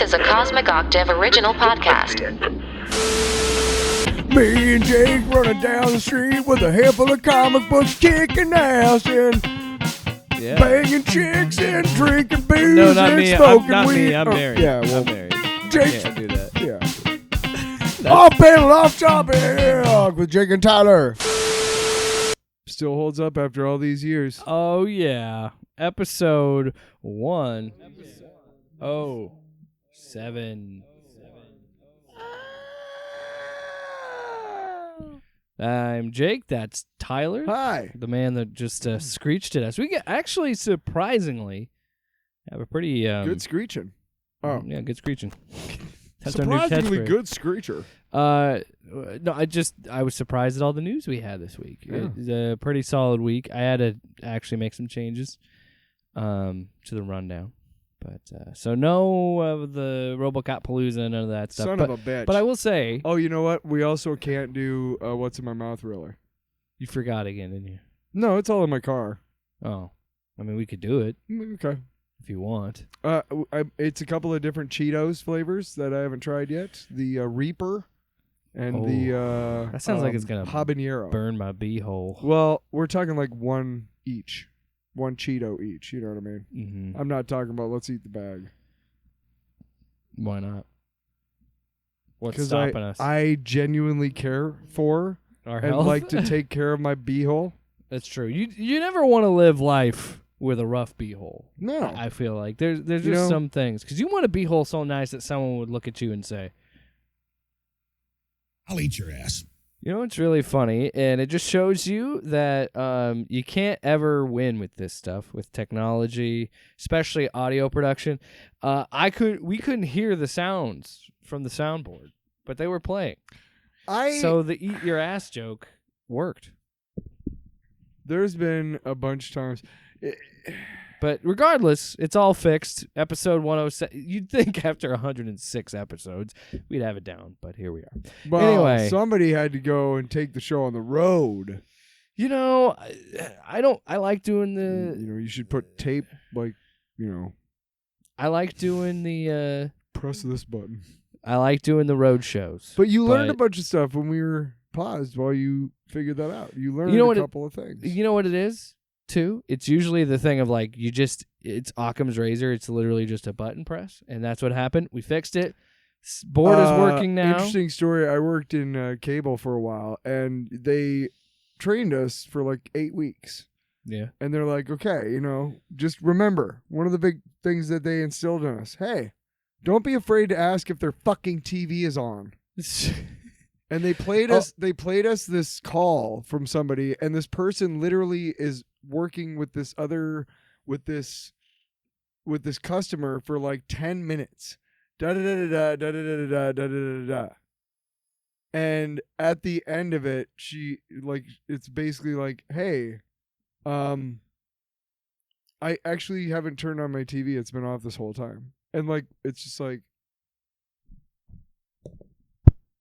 is a Cosmic Octave original podcast. Me and Jake running down the street with a handful of comic books, kicking ass and banging chicks and drinking booze No, not and me. smoking Not weed. me. I'm married. Yeah, well, I'm married. Jake. Can't do that. Yeah. Off panel, off topic with Jake and Tyler. Still holds up after all these years. Oh yeah, episode 107. I'm Jake. That's Tyler. Hi. The man that just screeched at us. We actually surprisingly have a pretty Good screeching. Oh, yeah, good screeching. That's our new surprisingly catchphrase. good screecher. No, I was surprised at all the news we had this week. Yeah. It was a pretty solid week. I had to actually make some changes to the rundown. But so no of the RoboCop Palooza, none of that stuff. Son of a bitch. But I will say, Oh, you know what? We also can't do What's in My Mouth Thriller. you forgot again, didn't you? No, it's all in my car. Oh, I mean, we could do it Okay. if you want. It's a couple of different Cheetos flavors that I haven't tried yet. The Reaper and the That sounds like it's gonna habanero. burn my beehole. Well, we're talking like one each. One Cheeto each, you know what I mean? Mm-hmm. I'm not talking about let's eat the bag. Why not? What's 'Cause stopping us? I genuinely care for Our and health? like to take care of my beehole. That's true. You never want to live life with a rough beehole. No. I feel like there's You just know- some things because you want a beehole so nice that someone would look at you and say, I'll eat your ass. you know, it's really funny, and it just shows you that you can't ever win with this stuff, with technology, especially audio production. We couldn't hear the sounds from the soundboard, but they were playing. So the eat your ass joke worked. There's been a bunch of times. But regardless, it's all fixed. Episode 107. You'd think after 106 episodes, we'd have it down, but here we are. Well, Anyway. somebody had to go and take the show on the road. You know, I like doing the. You know, you should put tape, I like doing the. press this button. I like doing the road shows. But you learned a bunch of stuff when we were paused while you figured that out. You learned a couple of things. You know what it is, too? It's usually the thing of like, it's Occam's razor. It's literally just a button press. And that's what happened. We fixed it. Board is working now. Interesting story. I worked in cable for a while, and they trained us for like 8 weeks. Yeah. And they're like, okay, just remember, one of the big things that they instilled in us, hey, don't be afraid to ask if their fucking TV is on. And they played us this call from somebody, and this person literally is working with this customer for like 10 minutes. Da da da da da da da da da da da. And at the end of it, it's basically like, hey, I actually haven't turned on my TV. It's been off this whole time. And like, it's just like,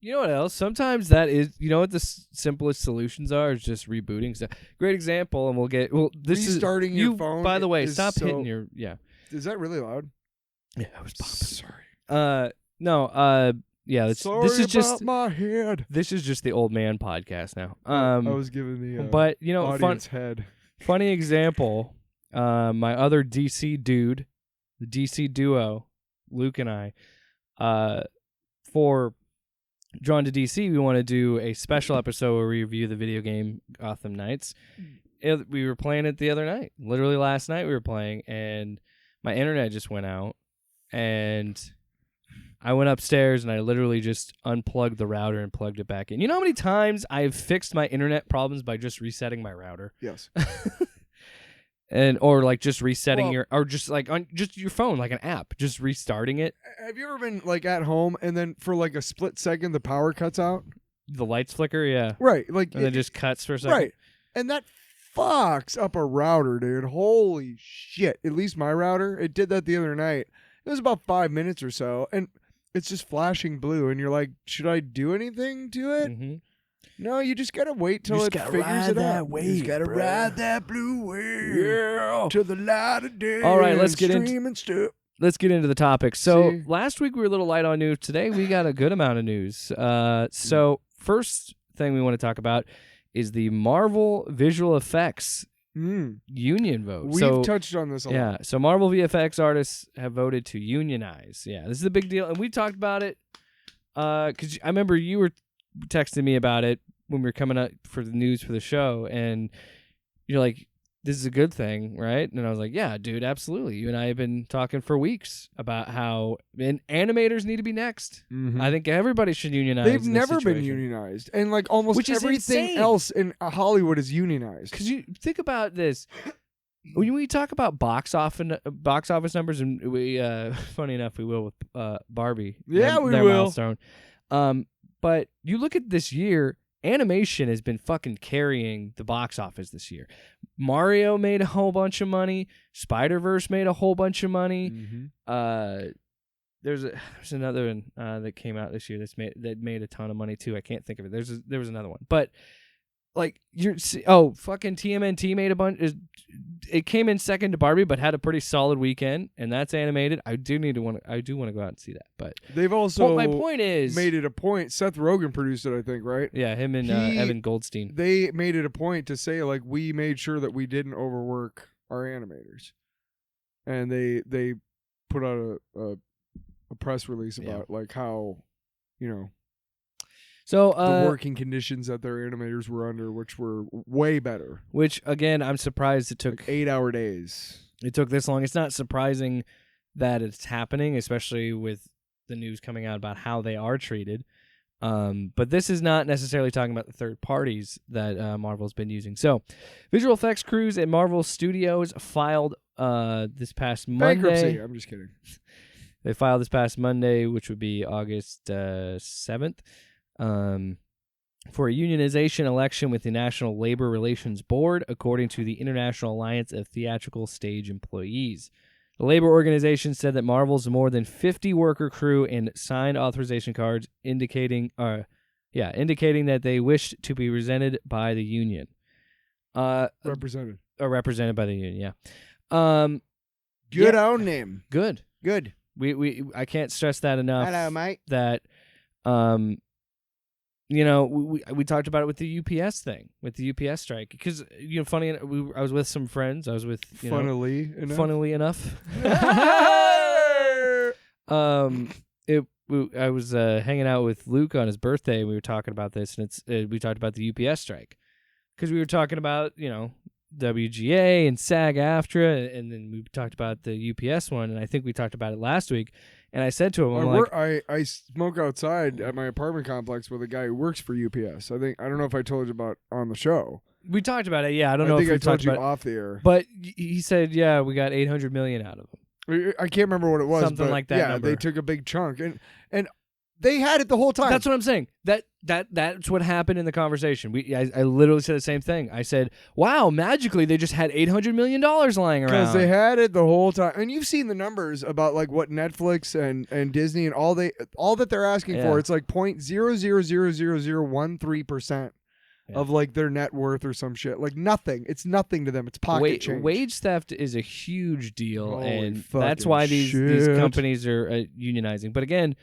You know what else? Sometimes that is, you know what the simplest solutions are? Is just rebooting stuff. Great example, and this restarting is your phone. By the way, is stop so- hitting your Is that really loud? Yeah, I was popping. Sorry. Yeah. Sorry this is about just my head. this is just the old man podcast now. I was giving the but audience head. funny example. My other DC dude, the DC duo, Luke and I, for Drawn to DC, we want to do a special episode where we review the video game Gotham Knights. We were playing it the other night. Literally last night we were playing, and my internet just went out, and I went upstairs and I literally just unplugged the router and plugged it back in. You know how many times I've fixed my internet problems by just resetting my router? Yes. Or like just resetting or just like on just your phone, like an app, just restarting it. Have you ever been like at home and then for like a split second the power cuts out? The lights flicker, yeah. Right. Like And then just cuts for a second. right. And that fucks up a router, dude. Holy shit. At least my router, it did that the other night. It was about 5 minutes or so, and it's just flashing blue, and you're like, should I do anything to it? Mm-hmm. No, you just gotta wait till it figures it out. You just gotta ride that blue wave to the light of day. All right, let's get into stuff. let's get into the topic. So See? last week we were a little light on news. Today we got a good amount of news. So first thing we want to talk about is the Marvel visual effects union vote. We've touched on this a lot. Yeah, so Marvel VFX artists have voted to unionize. Yeah, this is a big deal, and we talked about it because I remember you were texting me about it when we were coming up for the news for the show, and you're like, this is a good thing, right? And I was like, yeah, dude, absolutely. You and I have been talking for weeks about how animators need to be next. Mm-hmm. I think everybody should unionize. They've in this never been situation. unionized, and like almost Which is everything insane. else in Hollywood is unionized. Because you think about this, when we talk about box office numbers, and we, funny enough, we will with Barbie. Yeah, we their will. Milestone. But you look at this year, animation has been fucking carrying the box office this year. Mario made a whole bunch of money. Spider-Verse made a whole bunch of money. Mm-hmm. There's another one that came out this year that made a ton of money too. I can't think of it. There was another one, but like fucking TMNT made a bunch. It came in second to Barbie, but had a pretty solid weekend, and that's animated. I do want to go out and see that, but They've also my point is made it a point. Seth Rogen produced it, I think, right? Yeah, him and Evan Goldstein. They made it a point to say like we made sure that we didn't overwork our animators, and they put out a press release about like how, you know, so the working conditions that their animators were under, which were way better. Which again, I'm surprised it took like 8-hour days. It took this long. It's not surprising that it's happening, especially with the news coming out about how they are treated. But this is not necessarily talking about the third parties that Marvel's been using. So, visual effects crews at Marvel Studios filed this past Monday. Bankruptcy. I'm just kidding. They filed this past Monday, which would be August 7th, for a unionization election with the National Labor Relations Board, according to the International Alliance of Theatrical Stage Employees. The labor organization said that Marvel's more than 50 worker crew and signed authorization cards indicating that they wished to be represented by the union. Represented by the union, yeah. Good on him. Good. We I can't stress that enough. Hello, mate. That, we talked about it with the UPS thing, with the UPS strike, because funny. I was with some friends. I was with funnily enough. I was hanging out with Luke on his birthday. And we were talking about this, and we talked about the UPS strike because we were talking about WGA and SAG-AFTRA, and then we talked about the UPS one, and I think we talked about it last week. And I said to him, I smoke outside at my apartment complex with a guy who works for UPS. I don't know if I told you about on the show. We talked about it. Yeah, I don't know if I told you about off the air. But he said, yeah, we got $800 million out of them. I can't remember what it was. Something like that. Yeah, number. They took a big chunk, and they had it the whole time. That's what I'm saying. That's what happened in the conversation. I literally said the same thing. I said, "Wow, magically they just had $800 million lying around." Because they had it the whole time, and you've seen the numbers about like what Netflix and Disney and all that they're asking for. It's like 0.000013% of like their net worth or some shit. Like nothing. It's nothing to them. It's pocket change. Wage theft is a huge deal, Holy and that's why these companies are unionizing. But again,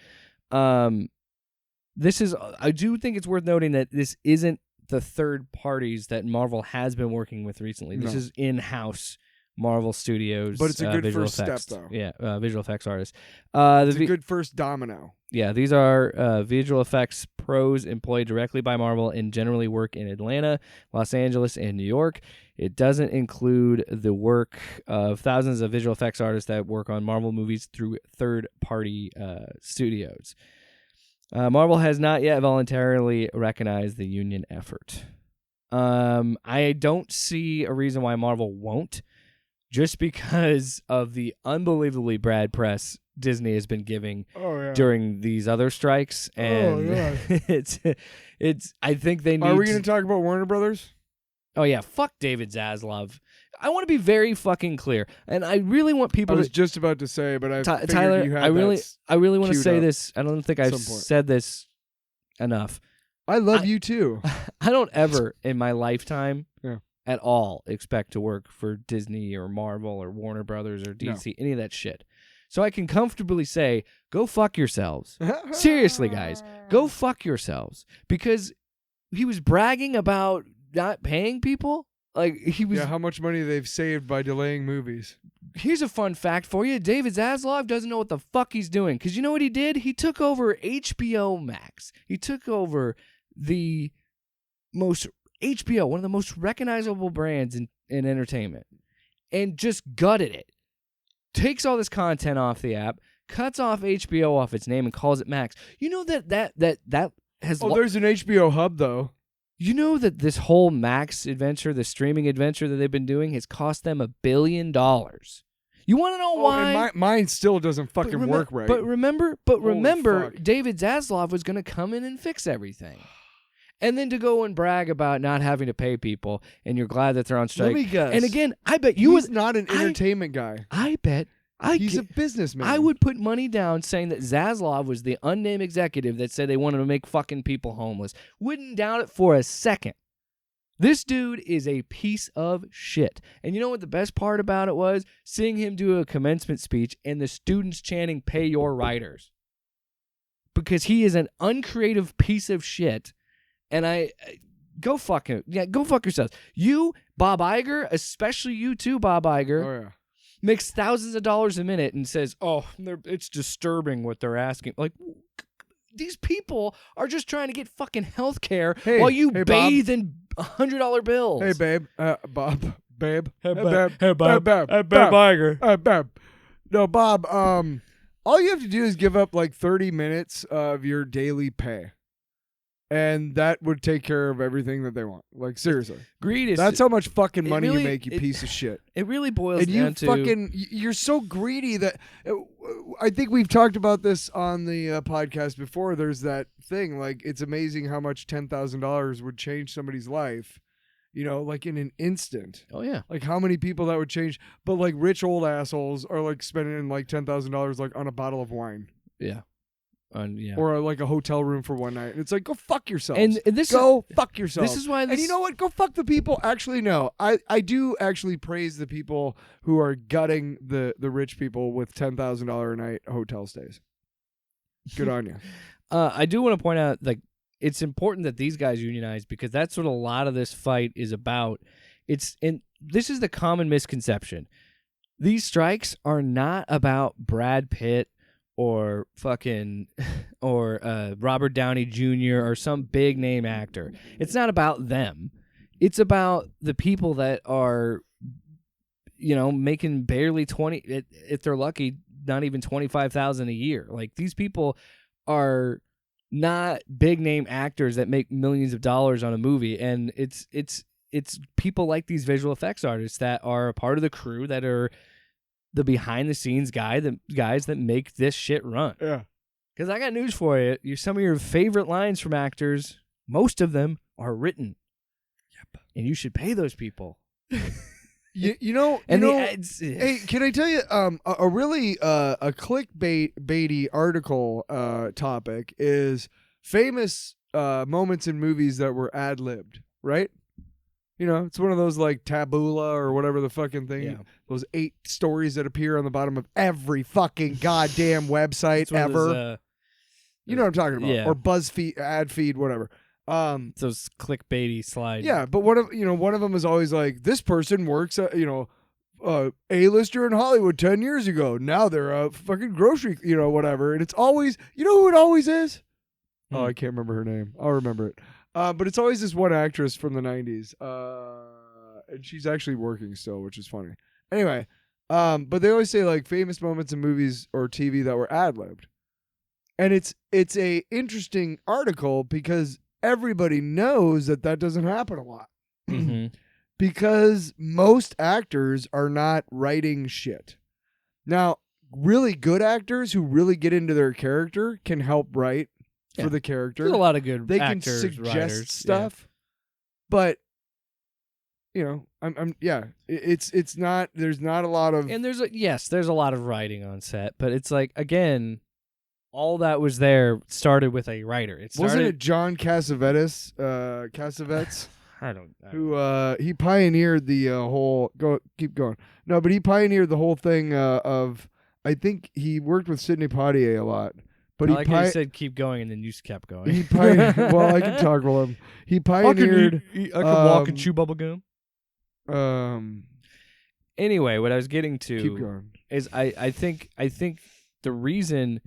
this is. I do think it's worth noting that this isn't the third parties that Marvel has been working with recently. This is in-house Marvel Studios. But it's a good visual first effects. step, though. Yeah, visual effects artists. It's a good first domino. Yeah, these are visual effects pros employed directly by Marvel and generally work in Atlanta, Los Angeles, and New York. It doesn't include the work of thousands of visual effects artists that work on Marvel movies through third-party studios. Marvel has not yet voluntarily recognized the union effort. I don't see a reason why Marvel won't, just because of the unbelievably bad press Disney has been giving during these other strikes, and it's. I think they need. Are we going to talk about Warner Brothers? Oh yeah, fuck David Zaslav. I want to be very fucking clear, and I really want people. I was just about to say, but I Tyler, you had I really want to say up. this. I don't think I've said this enough. I love you too. I don't ever in my lifetime Yeah. at all expect to work for Disney or Marvel or Warner Brothers or DC, any of that shit. So I can comfortably say, go fuck yourselves. Seriously, guys, go fuck yourselves. Because he was bragging about not paying people. Like, he was. Yeah, how much money they've saved by delaying movies. Here's a fun fact for you. David Zaslav doesn't know what the fuck he's doing. Because you know what he did? He took over HBO Max. He took over the most HBO, one of the most recognizable brands in entertainment, and just gutted it. Takes all this content off the app, cuts off HBO off its name, and calls it Max. You know that has. Oh, there's an HBO hub though. You know that this whole Max adventure, the streaming adventure that they've been doing, has cost them $1 billion. You want to know why? And mine still doesn't fucking work right. But remember, fuck. David Zaslav was going to come in and fix everything. And then to go and brag about not having to pay people, and you're glad that they're on strike. Let me guess. And again, I bet you He's not an entertainment guy. I bet. He's a businessman. I would put money down saying that Zaslav was the unnamed executive that said they wanted to make fucking people homeless. Wouldn't doubt it for a second. This dude is a piece of shit. And you know what the best part about it was? Seeing him do a commencement speech and the students chanting, "Pay your writers." Because he is an uncreative piece of shit. And go fuck him. Yeah, go fuck yourselves. You, Bob Iger, especially you too, Bob Iger. Oh, yeah. Makes thousands of dollars a minute and says, "Oh, it's disturbing what they're asking." Like, these people are just trying to get fucking health care while you bathe in $100 bills. Hey, babe. Bob. Babe. Hey, babe. Hey, Bob. Hey, babe. Hey, Bob Iger. Hey, babe. No, Bob, all you have to do is give up like 30 minutes of your daily pay. And that would take care of everything that they want. Like, seriously. Greed is... That's how much fucking money really, you make, you piece of shit. It really boils down to... You're so greedy that... I think we've talked about this on the podcast before. There's that thing, like, it's amazing how much $10,000 would change somebody's life, you know, like in an instant. Oh, yeah. Like, how many people that would change. But, like, rich old assholes are, like, spending, like, $10,000, like, on a bottle of wine. Yeah. Yeah. Or like a hotel room for one night. And it's like, go fuck yourselves. And this fuck yourselves. This is why And you know what? Go fuck the people. Actually, no. I do actually praise the people who are gutting the rich people with $10,000 a night hotel stays. Good on you. I do want to point out, like, it's important that these guys unionize because that's what a lot of this fight is about. This is the common misconception. These strikes are not about Brad Pitt or Robert Downey Jr. or some big name actor. It's not about them. It's about the people that are, you know, making barely 20, if they're lucky, not even 25,000 a year. Like, these people are not big name actors that make millions of dollars on a movie, and it's people like these visual effects artists that are a part of the crew that are the behind-the-scenes guys that make this shit run. Yeah. Because I got news for you. Some of your favorite lines from actors, most of them are written. Yep. And you should pay those people. Hey, can I tell you a really a clickbaity article topic is famous moments in movies that were ad-libbed, right? You know, it's one of those like tabula or whatever the fucking thing. Yeah. Those 8 stories that appear on the bottom of every fucking goddamn website ever. You know what I'm talking about? Yeah. Or BuzzFeed, ad feed, whatever. Those clickbaity slides. Yeah, but one of them is always like, this person works at, A-lister in Hollywood 10 years ago. Now they're a fucking grocery, whatever. And it's always, you know who it always is? Oh, I can't remember her name. I'll remember it. But it's always this one actress from the 90s. And she's actually working still, which is funny. Anyway, but they always say like famous moments in movies or TV that were ad-libbed. And it's a interesting article because everybody knows that doesn't happen a lot. Mm-hmm. Because most actors are not writing shit. Now, really good actors who really get into their character can help write for the character. There's a lot of good They actors, can suggest writers, stuff. But it's not, there's not a lot of, and there's a lot of writing on set, but it's like, again, all that was there started with a writer. Wasn't it John Cassavetes? I don't who he pioneered the whole keep going. No, but he pioneered the whole thing of I think he worked with Sidney Poitier a lot. But I like how you said keep going and then you just kept going. He well, I can talk with him. He pioneered. I can walk and chew bubble gum. Anyway, what I was getting to keep going. Is I think the reason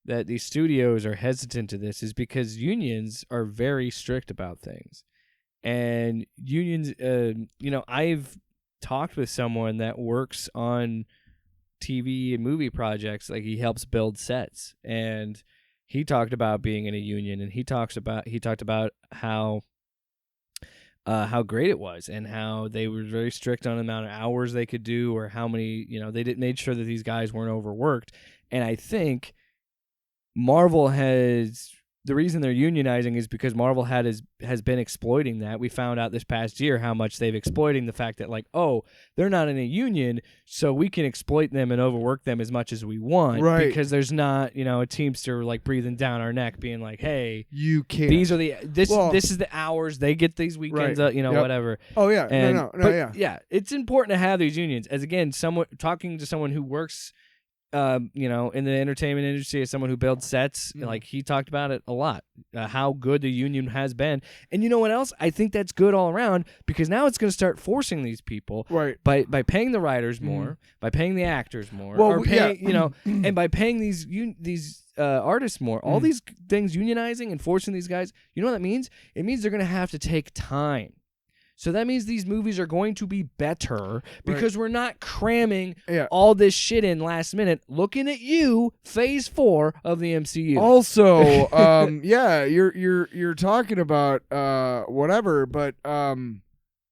that these studios are hesitant to this is because unions are very strict about things. And unions, I've talked with someone that works on TV and movie projects. Like, he helps build sets, and he talked about being in a union, and he talked about how great it was, and how they were very strict on the amount of hours they could do, or how many, they made sure that these guys weren't overworked. And I think Marvel the reason they're unionizing is because Marvel has been exploiting that. We found out this past year how much they've exploiting the fact that, like, oh, they're not in a union, so we can exploit them and overwork them as much as we want, right? Because there's not, a Teamster like breathing down our neck, being like, hey, you can't. These are this is the hours they get these weekends, right. Whatever. Oh yeah, and, no, yeah. It's important to have these unions. As again, talking to someone who works. In the entertainment industry, as someone who builds sets, like, he talked about it a lot, how good the union has been. And you know what else? I think that's good all around, because now it's going to start forcing these people, right, by paying the writers more, by paying the actors more, well, or paying, and by paying these artists more. All these things, unionizing and forcing these guys. You know what that means? It means they're going to have to take time. So that means these movies are going to be better, because we're not cramming all this shit in last minute. Looking at you, Phase 4 of the MCU. Also, you're talking about whatever, but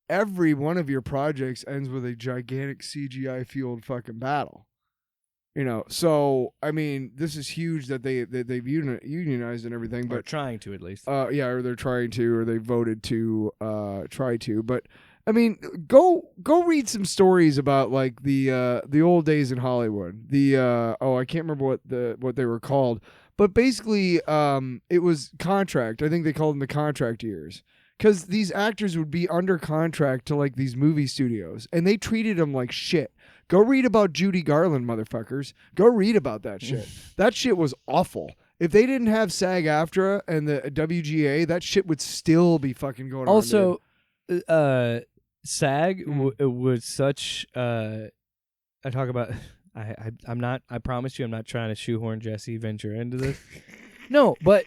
every one of your projects ends with a gigantic CGI fueled fucking battle. So I mean, this is huge that they've unionized and everything, but they're trying to, at least. Or they're trying to, or they voted to try to. But I mean, go read some stories about, like, the old days in Hollywood. I can't remember what they were called, but basically, it was contract. I think they called them the contract years. Because these actors would be under contract to, like, these movie studios, and they treated them like shit. Go read about Judy Garland, motherfuckers. Go read about that shit. That shit was awful. If they didn't have SAG-AFTRA and the WGA, that shit would still be fucking going on. Also, SAG was such. I talk about. I'm not. I promise you, I'm not trying to shoehorn Jesse Ventura into this. No, but.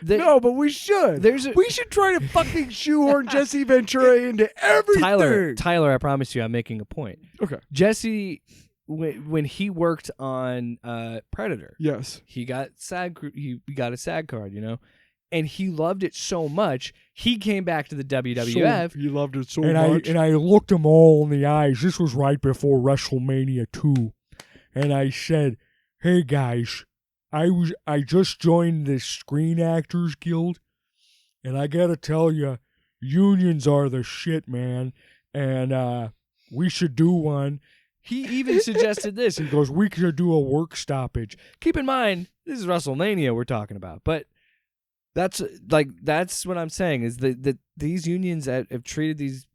But we should. We should try to fucking shoehorn Jesse Ventura into everything. Tyler, I promise you, I'm making a point. Okay. Jesse, when he worked on Predator, yes, he got SAG. He got a SAG card, and he loved it so much. He came back to the WWF. He loved it so much, and I looked him all in the eyes. This was right before WrestleMania 2, and I said, "Hey guys, I just joined the Screen Actors Guild, and I gotta tell you, unions are the shit, man, and we should do one." He even suggested this. He goes, "We could do a work stoppage." Keep in mind, this is WrestleMania we're talking about, but that's what I'm saying is that these unions that have treated these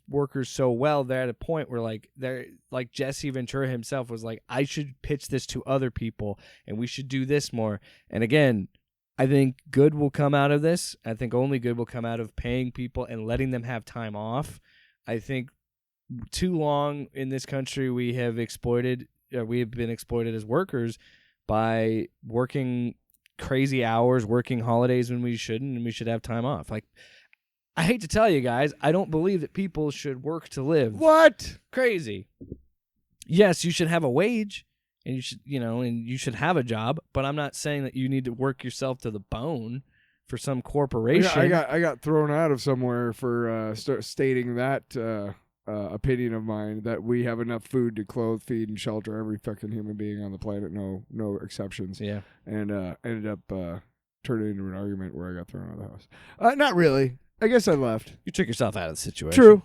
workers so well, they're at a point where they're like Jesse Ventura himself was like, I should pitch this to other people and we should do this more. And again, I think good will come out of this. I think only good will come out of paying people and letting them have time off. I think too long in this country we have been exploited as workers by working crazy hours, working holidays when we shouldn't, and we should have time off. Like, I hate to tell you guys, I don't believe that people should work to live. What? Crazy. Yes, you should have a wage, and you should have a job, but I'm not saying that you need to work yourself to the bone for some corporation. I got thrown out of somewhere for stating that opinion of mine, that we have enough food to clothe, feed, and shelter every fucking human being on the planet, no exceptions. Yeah. And ended up turning into an argument where I got thrown out of the house. Not really. I guess I left. You took yourself out of the situation. True.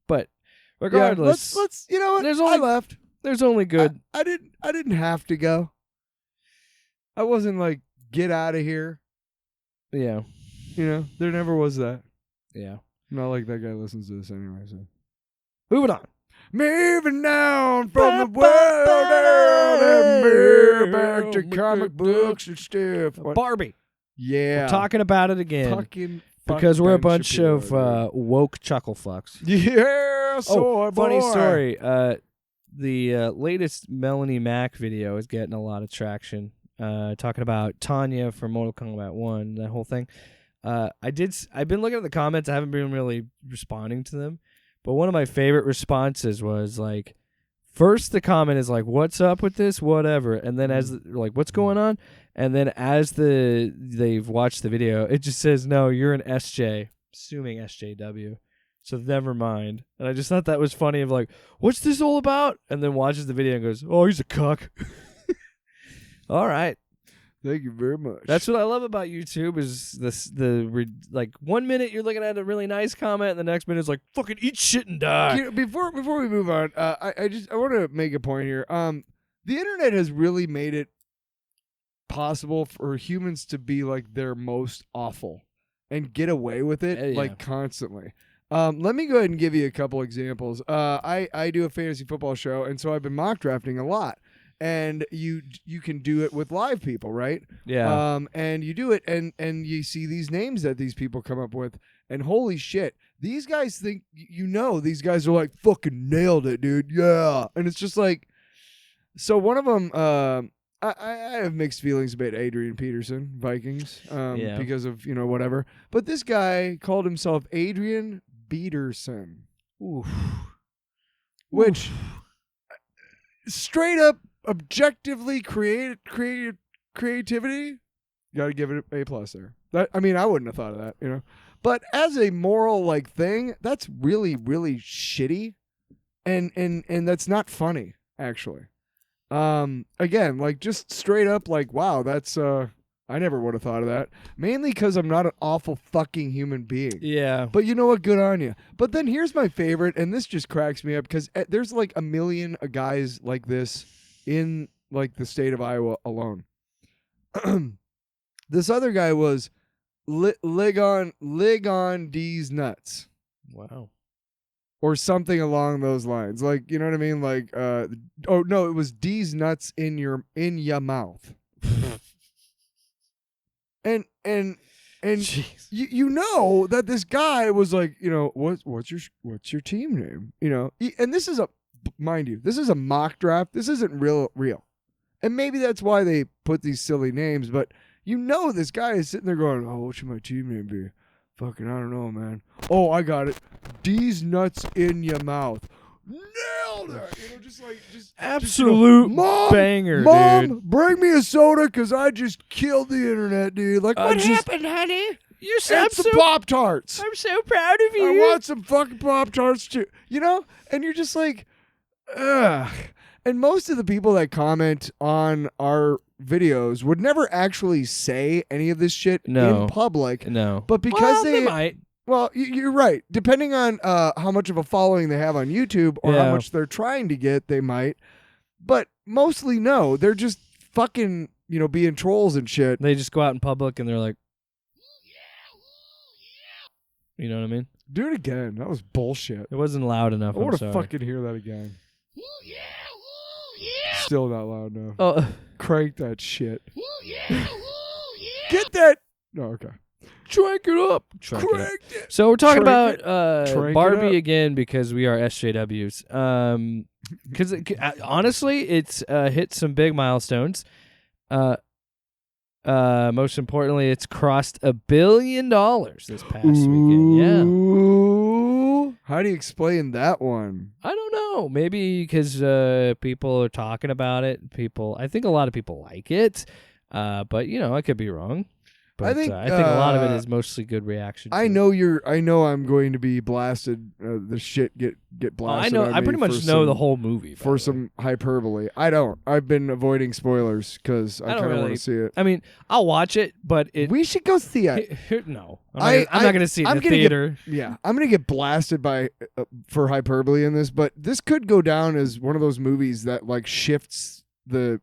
But regardless, let's you know what? I left. There's only good. I didn't have to go. I wasn't like, get out of here. Yeah. There never was that. Yeah. Not like that guy listens to this anyway, so. Moving on. Moving on from the world back to comic books and stuff. Barbie. Yeah. We're talking about it again. Fucking because we're a Ben bunch Shapiro, of woke chuckle fucks. Yeah, so funny story. The latest Melanie Mac video is getting a lot of traction. Talking about Tanya from Mortal Kombat 1, that whole thing. I've been looking at the comments. I haven't been really responding to them. But one of my favorite responses was like, first the comment is like, "What's up with this? Whatever," and then "What's going on?" And then as they've watched the video, it just says, "No, you're an SJ," assuming SJW. So never mind. And I just thought that was funny. Of like, "What's this all about?" And then watches the video and goes, "Oh, he's a cuck." All right. Thank you very much. That's what I love about YouTube is like 1 minute you're looking at a really nice comment and the next minute is like fucking eat shit and die. You know, before we move on, I want to make a point here. The internet has really made it possible for humans to be like their most awful and get away with it like constantly. Let me go ahead and give you a couple examples. I do a fantasy football show, and so I've been mock drafting a lot. And you can do it with live people, right? Yeah. And you do it, and you see these names that these people come up with, and holy shit, these guys think these guys are like fucking nailed it, dude. Yeah, and it's just like, so one of them, I have mixed feelings about Adrian Peterson, Vikings, because of whatever. But this guy called himself Adrian Peterson, which straight up. Objectively creativity, got to give it A+ there. I wouldn't have thought of that, But as a moral thing, that's really really shitty, and that's not funny actually. Again, just straight up wow, that's I never would have thought of that. Mainly because I'm not an awful fucking human being. Yeah. But you know what? Good on you. But then here's my favorite, and this just cracks me up because there's a million guys like this in the state of Iowa alone. This other guy was lig on D's nuts. Wow. Or something along those lines. You know what I mean? Oh no, it was D's nuts in your mouth. and you know that this guy was like, what's your team name? And this is mind you, this is a mock draft. This isn't real. And maybe that's why they put these silly names, but this guy is sitting there going, "Oh, what should my team name be? Fucking, I don't know, man. Oh, I got it. D's nuts in your mouth." Nailed it. Just absolute banger, Mom, dude. Bring me a soda because I just killed the internet, dude. What happened, honey? You said some Pop-Tarts. I'm so proud of you. I want some fucking Pop-Tarts too. And you're just like, ugh. And most of the people that comment on our videos would never actually say any of this shit in public. No. But because they might. Well, you're right. Depending on how much of a following they have on YouTube or how much they're trying to get, they might. But mostly no. They're just fucking, being trolls and shit. They just go out in public and they're like, you know what I mean? Do it again. That was bullshit. It wasn't loud enough. I want to fucking hear that again. Still not loud enough. Oh, crank that shit. Get that. No, okay. Crank it up. Crank it. So we're talking Crank about Barbie again because we are SJWs. Because honestly, it's hit some big milestones. Most importantly, it's crossed $1 billion this past weekend. Yeah. How do you explain that one? I don't know. Maybe because people are talking about it. I think a lot of people like it. But I could be wrong. But I think a lot of it is mostly good reaction. I know I'm going to be blasted. The shit get blasted. I pretty much know the whole movie for some hyperbole. I don't. I've been avoiding spoilers because I kind of want to see it. I mean, I'll watch it, but we should go see it. No, I'm not going to see it in the theater. I'm going to get blasted for hyperbole in this, but this could go down as one of those movies that shifts the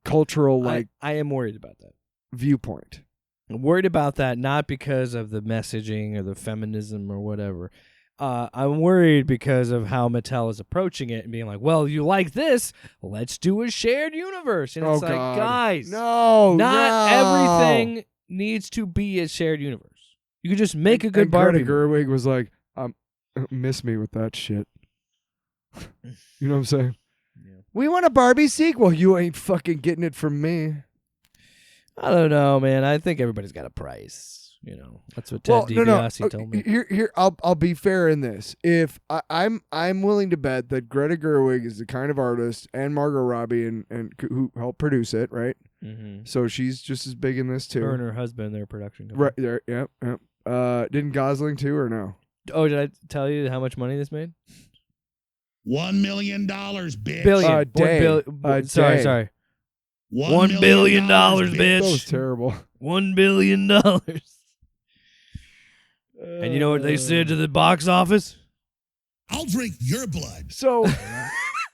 cultural I am worried about that viewpoint. I'm worried about that, not because of the messaging or the feminism or whatever. I'm worried because of how Mattel is approaching it and being like, well, you like this, let's do a shared universe. And it's like, God. guys, no, everything needs to be a shared universe. You can just make a good and Barbie Greta movie. Gerwig was like, miss me with that shit. You know what I'm saying? Yeah. We want a Barbie sequel. You ain't fucking getting it from me. I don't know, man. I think everybody's got a price. You know, that's what Ted DiBiase told me. Here, I'll be fair in this. If I'm willing to bet that Greta Gerwig is the kind of artist, and Margot Robbie and who helped produce it, right? Mm-hmm. So she's just as big in this too. Her and her husband, their production company. Right there, yep. Didn't Gosling too, or no? Oh, did I tell you how much money this made? $1 million, bitch. Billion. Day. Sorry. $1 billion, bitch. That was terrible. $1 billion. And you know what they said to the box office? I'll drink your blood. So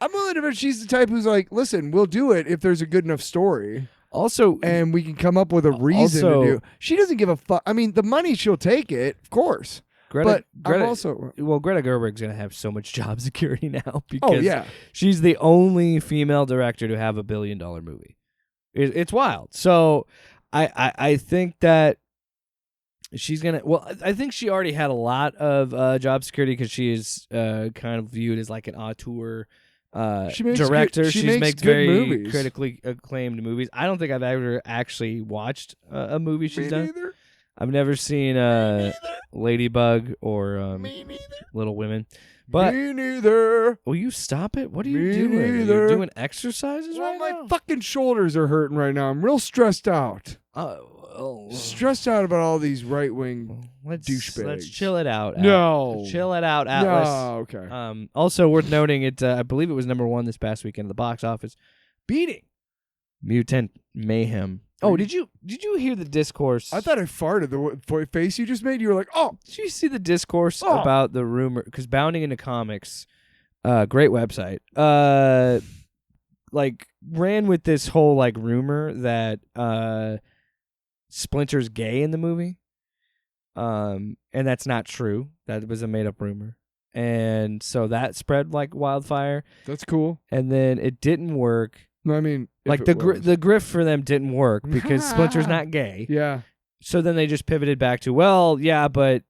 I'm willing to bet she's the type who's like, listen, we'll do it if there's a good enough story. Also, And we can come up with a reason to do. She doesn't give a fuck. I mean, the money, she'll take it, of course. Greta Gerwig's going to have so much job security now because yeah. she's the only female director to have $1 billion movie. It's wild. So I think that she's going to... Well, I think she already had a lot of job security because she is kind of viewed as like an auteur director. She makes very movies. critically acclaimed movies. I don't think I've ever actually watched a movie she's done. Neither. I've never seen Ladybug or Little Women. But Me neither. will you stop it? What are you Me doing? Are neither. you doing exercises Well, right my now? fucking shoulders are hurting right now. I'm real stressed out. Stressed out about all these right-wing douchebags. Let's chill it out. No. Chill it out, Atlas. No, okay. Also worth noting, it I believe it was #1 this past weekend at the box office, beating Mutant Mayhem. Oh, did you hear the discourse? I thought I farted. The face you just made, you were like, oh. Did you see the discourse about the rumor? Because Bounding Into Comics, great website, like ran with this whole like rumor that Splinter's gay in the movie, and that's not true. That was a made up rumor, and so that spread like wildfire. That's cool. And then it didn't work. No, I mean, Like the grift for them didn't work because Splinter's not gay. Yeah. So then they just pivoted back to, well, yeah, but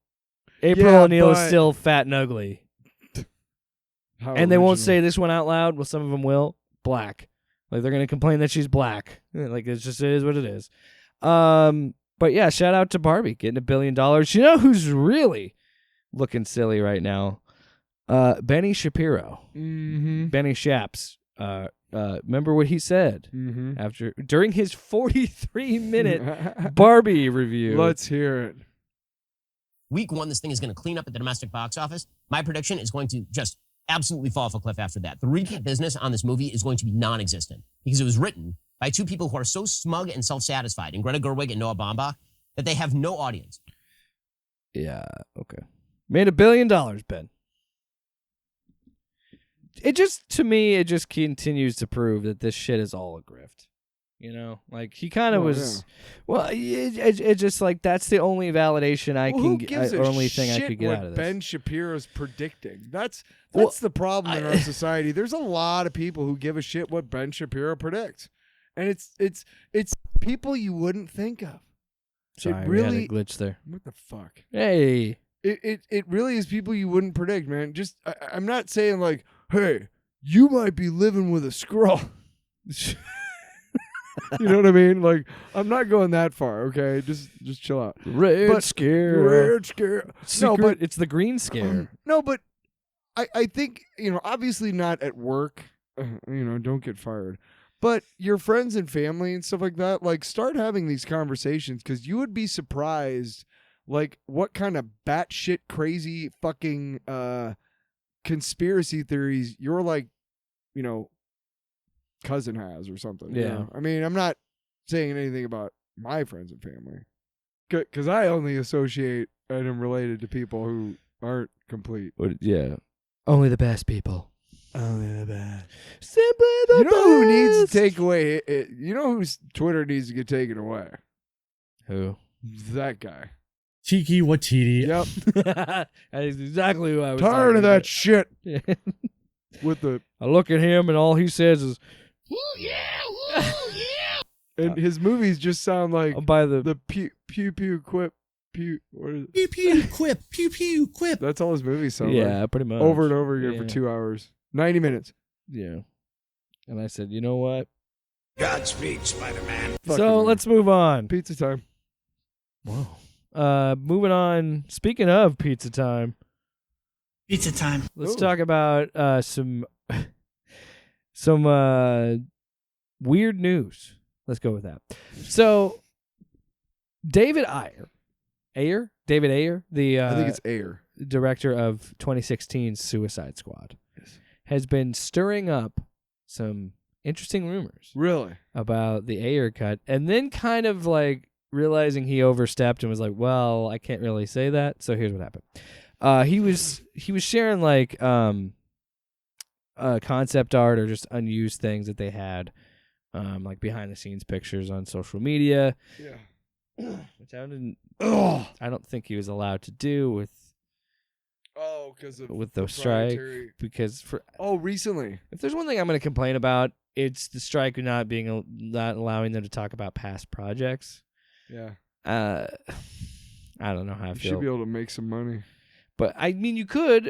April O'Neil is still fat and ugly. And they won't say this one out loud. Well, some of them will. Black. Like they're gonna complain that she's black. Like it is what it is. But yeah, shout out to Barbie getting $1 billion. You know who's really looking silly right now? Benny Shapiro. Mm-hmm. Benny Shaps. Remember what he said during his 43-minute Barbie review. Let's hear it. Week 1, this thing is going to clean up at the domestic box office. My prediction is going to just absolutely fall off a cliff after that. The repeat business on this movie is going to be non-existent because it was written by two people who are so smug and self-satisfied, in Greta Gerwig and Noah Baumbach, that they have no audience. Yeah, okay. Made $1 billion, Ben. It just continues to prove that this shit is all a grift. You know, like he kind of was. Yeah. Well, it just like that's the only validation I can get, or only thing I could get out of this. Ben Shapiro's predicting. That's the problem in our society. There's a lot of people who give a shit what Ben Shapiro predicts, and it's people you wouldn't think of. Sorry, it really, we had a glitch there. What the fuck? Hey, it really is people you wouldn't predict, man. Just I'm not saying like, hey, you might be living with a scroll. You know what I mean? Like, I'm not going that far, okay? Just chill out. Red scare. No, but it's the green scare. No, but I think, obviously not at work. Don't get fired. But your friends and family and stuff like that, like, start having these conversations because you would be surprised, like, what kind of batshit crazy fucking conspiracy theories your, like, cousin has or something. Yeah. I mean, I'm not saying anything about my friends and family because I only associate and am related to people who aren't complete. Yeah. Only the best people. Only the best. Simply the best. Who needs to take away it? You know whose Twitter needs to get taken away? Who? That guy. Tiki Watiti. Yep. That is exactly who I was Tired talking of that about. shit. With the I look at him and all he says is, and his movies just sound like "I'll buy the pew pew quip pew. What is it? Pew pew quip. Pew pew quip. That's all his movies sound yeah, like. pretty much Over and over again for Yeah. 2 hours, 90 minutes. Yeah." And I said, "You know what? Godspeed, Spider-Man. So let's move on." Pizza time. Whoa. Moving on. Speaking of pizza time, Pizza time. let's Ooh. talk about some weird news. Let's go with that. So, David Ayer, David Ayer, the I think it's Ayer. director of 2016's Suicide Squad, has been stirring up some interesting rumors Really? about the Ayer cut, and then kind of like realizing he overstepped and was like, "Well, I can't really say that." So here's what happened. He was sharing like concept art or just unused things that they had, like behind the scenes pictures on social media, Yeah. which I didn't. Oh. I don't think he was allowed to do with Because of the strike, proprietary- because Oh, recently. if there's one thing I'm going to complain about, it's the strike not allowing them to talk about past projects. Yeah. I don't know how I You feel. should be able to make some money. But I mean, you could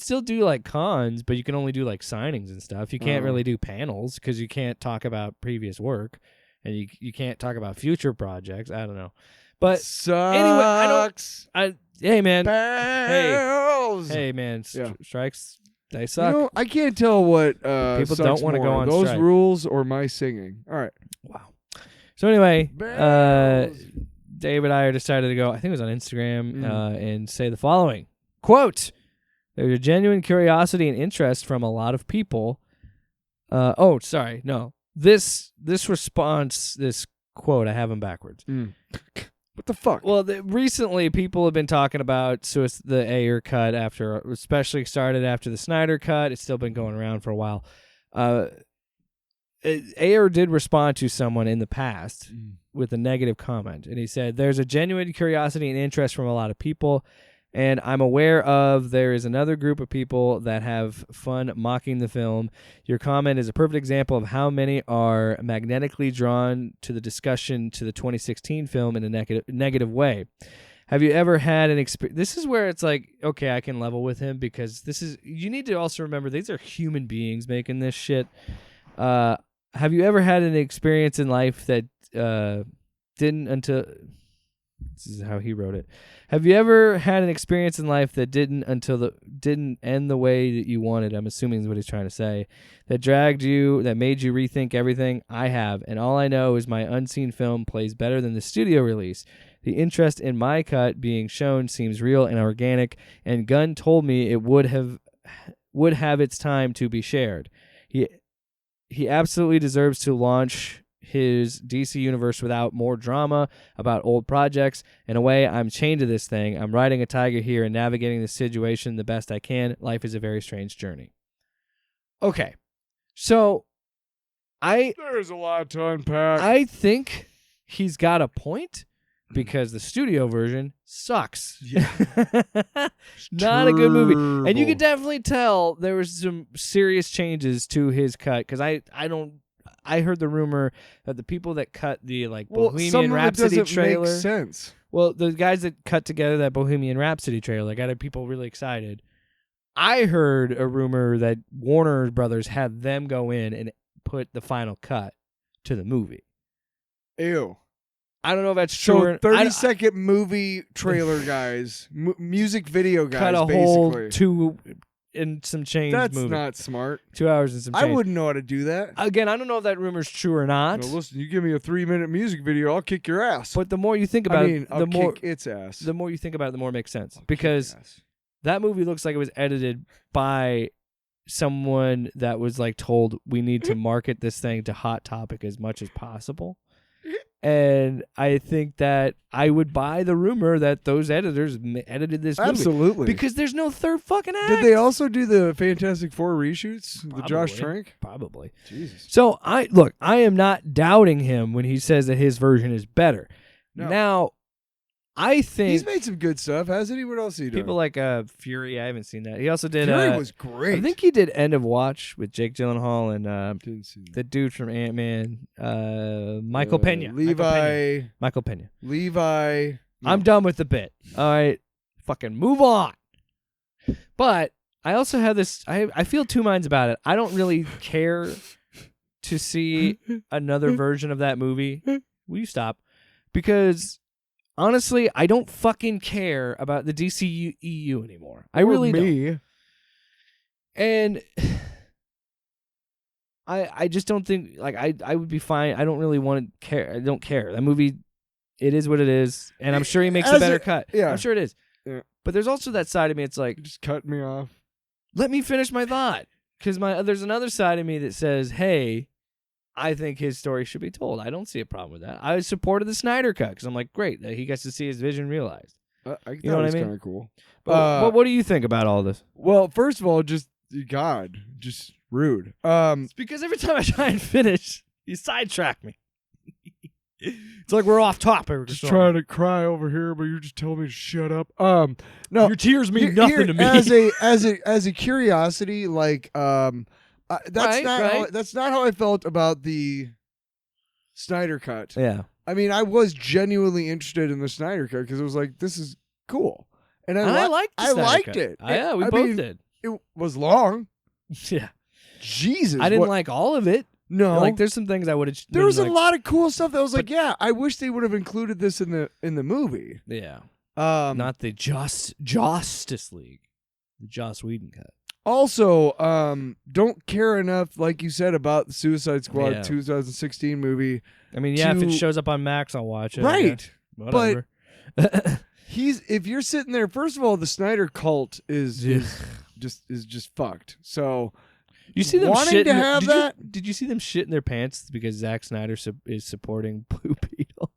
still do like cons, but you can only do like signings and stuff. You can't really do panels because you can't talk about previous work, and you can't talk about future projects. I don't know, but Sucks. anyway, hey man, Bells. hey man, Yeah. strikes they suck. You know, I can't tell what People sucks don't wanna go more, on those strike. rules or my singing. All right. Wow. So anyway, Bells. David Ayer decided to go. I think it was on Instagram Mm. and say the following quote: "There's a genuine curiosity and interest from a lot of people." This response, this quote, I have them backwards. What the fuck? Well, recently people have been talking about the Ayer cut especially started after the Snyder cut. It's still been going around for a while. Ayer did respond to someone in the past with a negative comment, and he said, "There's a genuine curiosity and interest from a lot of people, and I'm aware there is another group of people that have fun mocking the film. Your comment is a perfect example of how many are magnetically drawn to the discussion to the 2016 film in a negative way. Have you ever had an experience?" This is where it's like, okay, I can level with him because you need to also remember these are human beings making this shit. Have you ever had an experience in life that didn't until... This is how he wrote it. "Have you ever had an experience in life that didn't end the way that you wanted?" I'm assuming is what he's trying to say. "That dragged you, that made you rethink everything?" I have, and all I know is my unseen film plays better than the studio release. The interest in my cut being shown seems real and organic, and Gunn told me it would have its time to be shared. He absolutely deserves to launch his DC universe without more drama about old projects. In a way, I'm chained to this thing. I'm riding a tiger here and navigating the situation the best I can. Life is a very strange journey. Okay, so There's a lot to unpack. I think he's got a point because the studio version sucks. Not a good movie. And you can definitely tell there was some serious changes to his cut because I heard the rumor that the people that cut the Bohemian some Rhapsody of it doesn't trailer, make sense. well, the guys that cut together that Bohemian Rhapsody trailer got people really excited. I heard a rumor that Warner Brothers had them go in and put the final cut to the movie. Ew. I don't know if that's true. So 30-second movie trailer guys, music video guys, cut a basically. whole 2 and some change That's movie. not smart. 2 hours and some change. I wouldn't know how to do that. Again, I don't know if that rumor's true or not. No, listen, you give me a 3-minute music video, I'll kick your ass. But the more you think about it, I'll the more kick its ass. the more you think about it, the more it makes sense. I'll kick Because your ass. that movie looks like it was edited by someone that was told we need to market this thing to Hot Topic as much as possible. And I think that I would buy the rumor that those editors edited this movie. Absolutely. Because there's no third fucking act. Did they also do the Fantastic Four reshoots? The Josh Probably. Trank? Probably. Jesus. So I am not doubting him when he says that his version is better. No. Now, I think He's made some good stuff, hasn't he? What else has he done? people like Fury. I haven't seen that. He also did. Fury was great. I think he did End of Watch with Jake Gyllenhaal and Didn't see that. the dude from Ant-Man, Michael Pena. Michael Pena. Levi. I'm done with the bit. All right, fucking move on. But I also have this. I feel two minds about it. I don't really care to see another version of that movie. Will you stop? Because honestly, I don't fucking care about the DCEU anymore. I really don't. And I just don't think like I would be fine. I don't really want to care. I don't care. That movie, it is what it is, and I'm sure he makes a better cut. Yeah. I'm sure it is. Yeah. But there's also that side of me. It's like, Just cut me off. let me finish my thought, because there's another side of me that says, hey, I think his story should be told. I don't see a problem with that. I supported the Snyder Cut because I'm like, great, that he gets to see his vision realized. I thought You know what I it was mean? kind of cool. But what do you think about all this? Well, first of all, just rude. It's because every time I try and finish, you sidetrack me. It's like we're off topic. Just trying to cry over here, but you're just telling me to shut up. No, your tears mean nothing to me. As a curiosity, like that's Right. that's not how I felt about the Snyder Cut. Yeah. I mean, I was genuinely interested in the Snyder Cut because it was like, this is cool, and I liked the I Snyder liked Cut. it. Yeah, we I both mean, did. It was long. Yeah. Jesus, I didn't what- like all of it. No, Like, there's some things I would have. there was a lot of cool stuff that was like, yeah, I wish they would have included this in the movie. Yeah. Not Not the Justice League. The Joss Whedon cut. also, don't care enough, like you said, about the Suicide Squad Yeah. 2016 movie. I mean, yeah, if it To- shows up on Max, I'll watch it. I Right, guess. Whatever. If you're sitting there, first of all, the Snyder cult is just fucked. So you see them wanting shitting to have that? Did you see them shit in their pants because Zack Snyder is supporting Blue Beetle?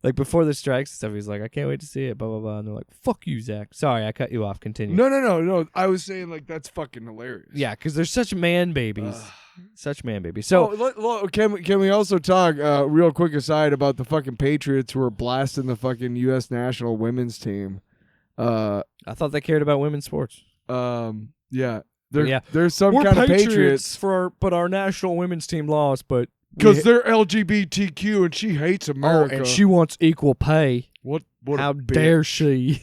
Like before the strikes and stuff, he's like, I can't wait to see it, blah blah blah. And they're like, fuck you, Zack. Sorry, I cut you off. Continue. No. I was saying like that's fucking hilarious. Yeah, because they're such man babies. Such man babies. So can we also talk real quick aside about the fucking Patriots who are blasting the fucking U.S. national women's team? I thought they cared about women's sports. Yeah. Yeah. There's some kind of Patriots but our national women's team lost. But because they're LGBTQ and she hates America. and she wants equal pay. what How a bitch. dare she?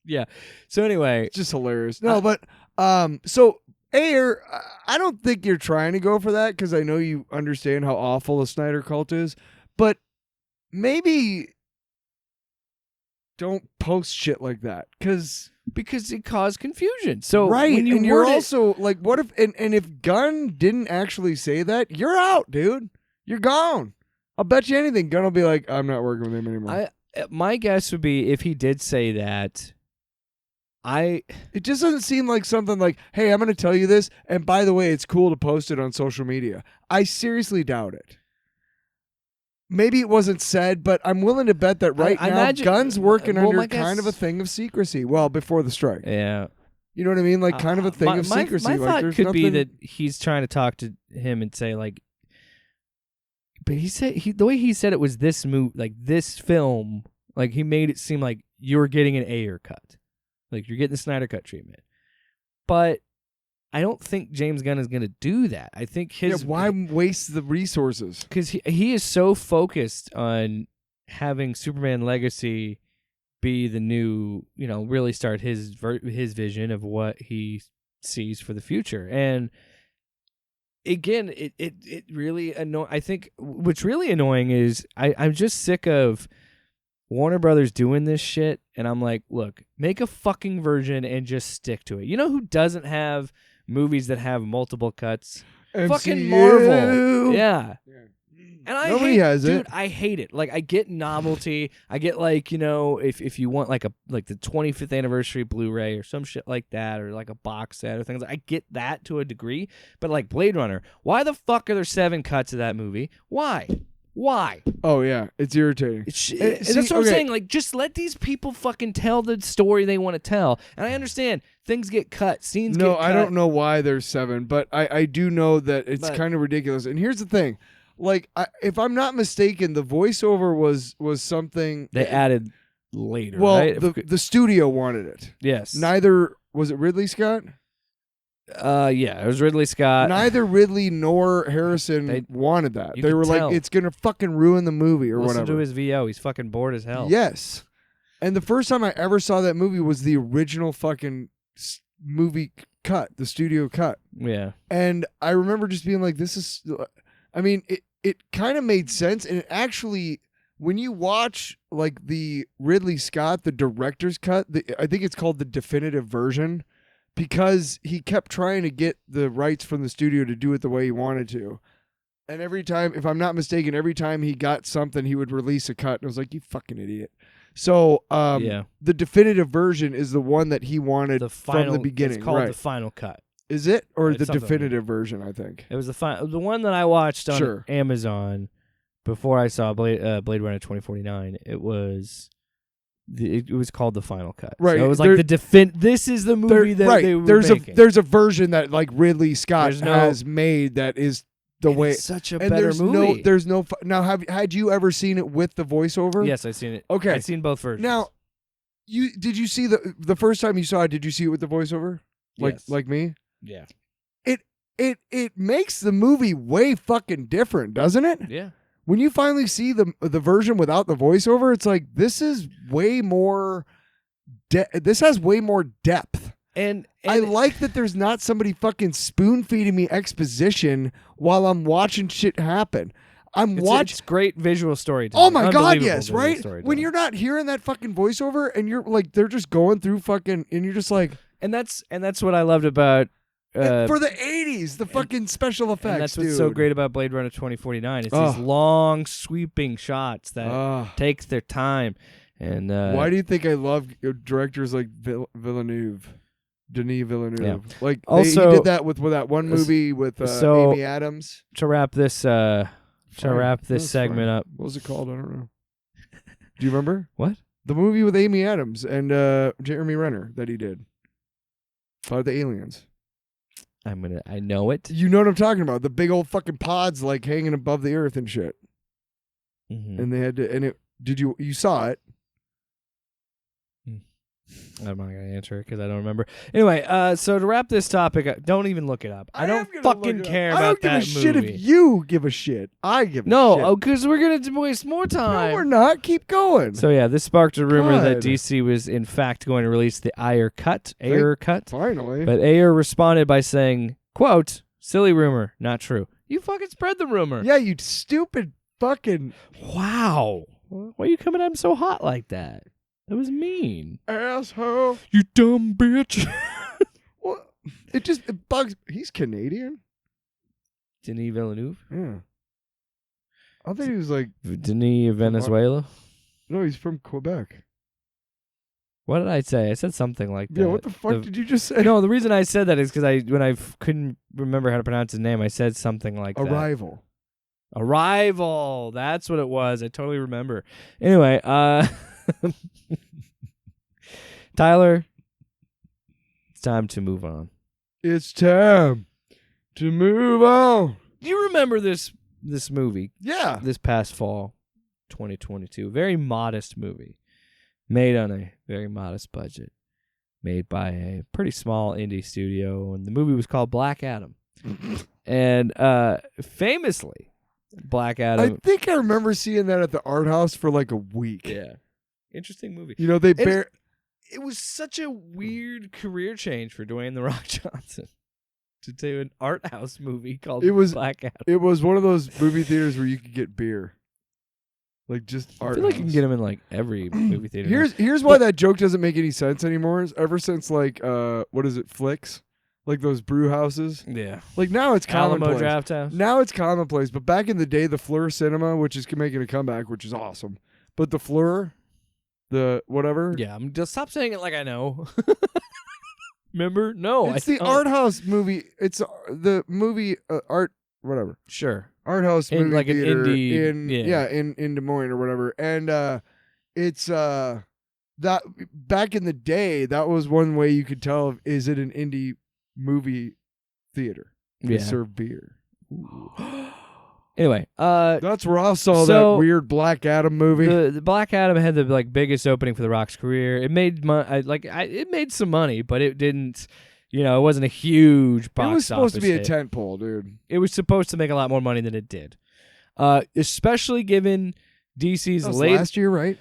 Yeah. So anyway, It's just hilarious. No, but so Ayer, I don't think you're trying to go for that because I know you understand how awful the Snyder cult is, but maybe don't post shit like that because it caused confusion. So right, when you and you're word it- also like, what if and if Gunn didn't actually say that, you're out, dude. You're gone. I'll bet you anything. Gunn will be like, I'm not working with him anymore. my guess would be if he did say that. It just doesn't seem like something like, hey, I'm going to tell you this, and by the way, it's cool to post it on social media. I seriously doubt it. Maybe it wasn't said, but I'm willing to bet that right I now, imagine- Gunn's working well, under my kind guess- of a thing of secrecy. Well, before the strike. Yeah. You know what I mean? Like kind of a thing of my secrecy. My like thought there's could be nothing- that he's trying to talk to him and say like, but he said the way he said it was this this film, like he made it seem like you're getting an Ayer cut, like you're getting the Snyder cut treatment. But I don't think James Gunn is going to do that. I think why waste the resources? because he is so focused on having Superman Legacy be the new, really start his vision of what he sees for the future. And again, it really I think what's really annoying is I'm just sick of Warner Brothers doing this shit, and I'm like, look, make a fucking version and just stick to it. You know who doesn't have movies that have multiple cuts? Fucking MCU. Marvel. Yeah. And I Nobody hate, has dude, it. I hate it. Like I get novelty. I get like, if you want like the 25th anniversary Blu-ray or some shit like that, or like a box set or things. I get that to a degree, but like Blade Runner, why the fuck are there 7 cuts of that movie? Why? Oh yeah, it's irritating. That's what I'm saying. Like, just let these people fucking tell the story they want to tell. And I understand things get cut, scenes get cut. No, I don't know why there's 7, but I do know that it's But- kind of ridiculous. And here's the thing. like if I'm not mistaken, the voiceover was something They added later. Well, right? the studio wanted it. Yes. Neither was it Ridley Scott. Yeah, it was Ridley Scott. Neither Ridley nor Harrison They- wanted that. you They could were tell. like, it's gonna fucking ruin the movie or Listen whatever. to his VO. He's fucking bored as hell. Yes. And the first time I ever saw that movie was the original fucking movie cut, the studio cut. Yeah. And I remember just being like, this is, I mean, it kind of made sense. And it actually, when you watch like the Ridley Scott, the director's cut, I think it's called the definitive version, because he kept trying to get the rights from the studio to do it the way he wanted to. And every time, if I'm not mistaken, every time he got something, he would release a cut. And I was like, you fucking idiot. So the definitive version is the one that he wanted from the beginning. It's called right. the final cut. Is it? Or It's the something like definitive version, I think. It was the one that I watched on Sure. Amazon before I saw Blade Runner 2049. It was it was called the final cut. Right. So it was like this is the movie that they were making. There's a version that like Ridley Scott There's no- has made that is the way. It's such a and better there's movie. there's no now had you ever seen it with the voiceover? Yes, I've seen it. Okay. I've seen both versions. Now, did you see the first time you saw it? Did you see it with the voiceover? Yes. Like me? Yeah. It makes the movie way fucking different, doesn't it? Yeah. When you finally see the version without the voiceover, it's like this is way more. This has way more depth. And I like that there's not somebody fucking spoon feeding me exposition while I'm watching shit happen. It's great visual storytelling. Oh my god, Unbelievable yes, visual right? storytelling. When you're not hearing that fucking voiceover and you're like they're just going through fucking and you're just like and that's what I loved about for the 80s, the fucking special effects. and that's what's dude. so great about Blade Runner 2049. It's Ugh. these long sweeping shots that Ugh. take their time. And Why do you think I love directors like Villeneuve? Denis Villeneuve. Yeah. Like Also- he did that with that one movie with so- Amy Adams. to wrap this Fine. segment That's fine. up. What was it called? I don't know. Do you remember? What? The movie with Amy Adams and Jeremy Renner that he did. About the aliens. I know it. You know what I'm talking about? The big old fucking pods like hanging above the earth and shit. Mhm. And they had to you saw it. I'm not gonna answer it because I don't remember. Anyway, so to wrap this topic, don't even look it up. I don't am gonna fucking look it up. care I about don't give that a shit movie. if you give a shit. I give a shit. No, because we're gonna waste more time. No, we're not. Keep going. So yeah, this sparked a rumor that God. DC was in fact going to release the Ayer cut. Finally. But Ayer responded by saying, quote, silly rumor, not true. You fucking spread the rumor. Yeah, you stupid fucking Wow. Why are you coming at him so hot like that? That was mean. asshole. You dumb bitch. What? It bugs. He's Canadian. Denis Villeneuve? Yeah. I thought he was like, Denis Venezuela? no, he's from Quebec. What did I say? I said something like that. Yeah, what the fuck did you just say? No, the reason I said that is because when I couldn't remember how to pronounce his name, I said something like that. Arrival. Arrival. That's what it was. I totally remember. Anyway, Tyler, it's time to move on. It's time to move on. Do you remember this movie Yeah. this past fall, 2022? Very modest movie, made on a very modest budget, made by a pretty small indie studio, and the movie was called Black Adam. And famously, Black Adam. I think I remember seeing that at the art house for like a week. Yeah. Interesting movie. You know, It was such a weird career change for Dwayne The Rock Johnson to do an art house movie called Black Adam. It was one of those movie theaters where you could get beer. Like just art I feel like you house. can get them in like every movie theater. Here's why that joke doesn't make any sense anymore. Is ever since like what is it, Flicks? Like those brew houses. Yeah. Like now it's Alamo commonplace. Draft House. Now it's commonplace, but back in the day, the Fleur Cinema, which is making a comeback, which is awesome. But the Fleur, the whatever. Yeah, just stop saying it like I know. Remember? No. It's I the don't. art house movie. It's the movie art whatever. Sure. Art house In, movie like an theater indie- in Des Moines or whatever. And it's that back in the day, that was one way you could tell is it an indie movie theater. They Yeah. serve beer. Anyway, That's where I saw so that weird Black Adam movie. the Black Adam had the biggest opening for The Rock's career. It made it made some money, but it didn't. It wasn't a huge box office. It was supposed to be a hit. tentpole, dude. It was supposed to make a lot more money than it did, especially given DC's That was late last year, right?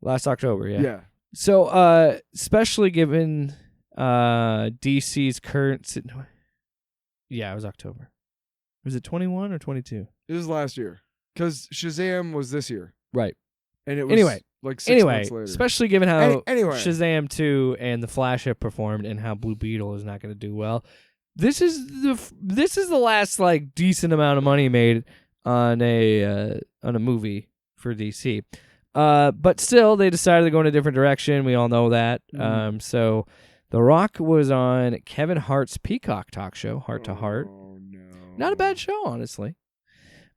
last October. Yeah. So, especially given DC's current. Yeah, it was October. Was it 21 or 22? It was last year because Shazam was this year, Right. and it was Anyway, like 6 months later. especially given how Anyway. Shazam 2 and The Flash have performed, and how Blue Beetle is not going to do well. This is the last like decent amount of money made on a movie for DC. But still, they decided to go in a different direction. We all know that. So, The Rock was on Kevin Hart's Peacock talk show, Heart to Heart. Oh no! Not a bad show, honestly.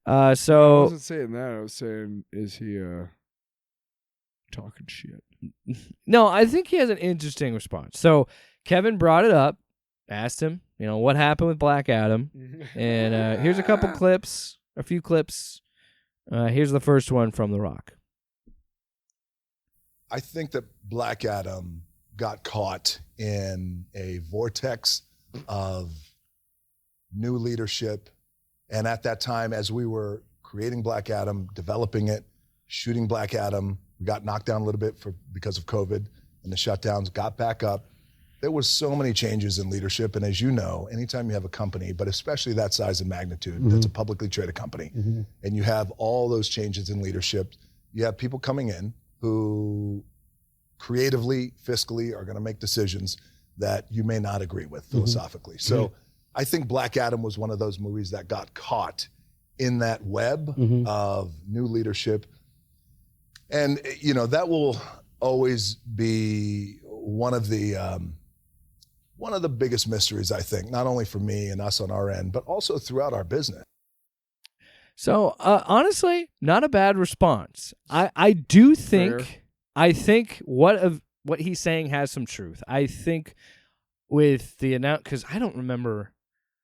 I So wasn't saying that. I was saying, is he talking shit? no, I think he has an interesting response. So Kevin brought it up, asked him, what happened with Black Adam, and here's a few clips. Here's the first one from The Rock. I think that Black Adam got caught in a vortex of new leadership. And at that time, as we were creating Black Adam, developing it, shooting Black Adam, we got knocked down a little bit because of COVID and the shutdowns, got back up. There was so many changes in leadership. And as you know, anytime you have a company, but especially that size and magnitude, that's a publicly traded company, and you have all those changes in leadership, you have people coming in who creatively, fiscally are going to make decisions that you may not agree with philosophically. So I think Black Adam was one of those movies that got caught in that web of new leadership. And, that will always be one of the biggest mysteries, I think, not only for me and us on our end, but also throughout our business. So honestly, not a bad response. I do think Fair. I think what he's saying has some truth. I think with the because I don't remember,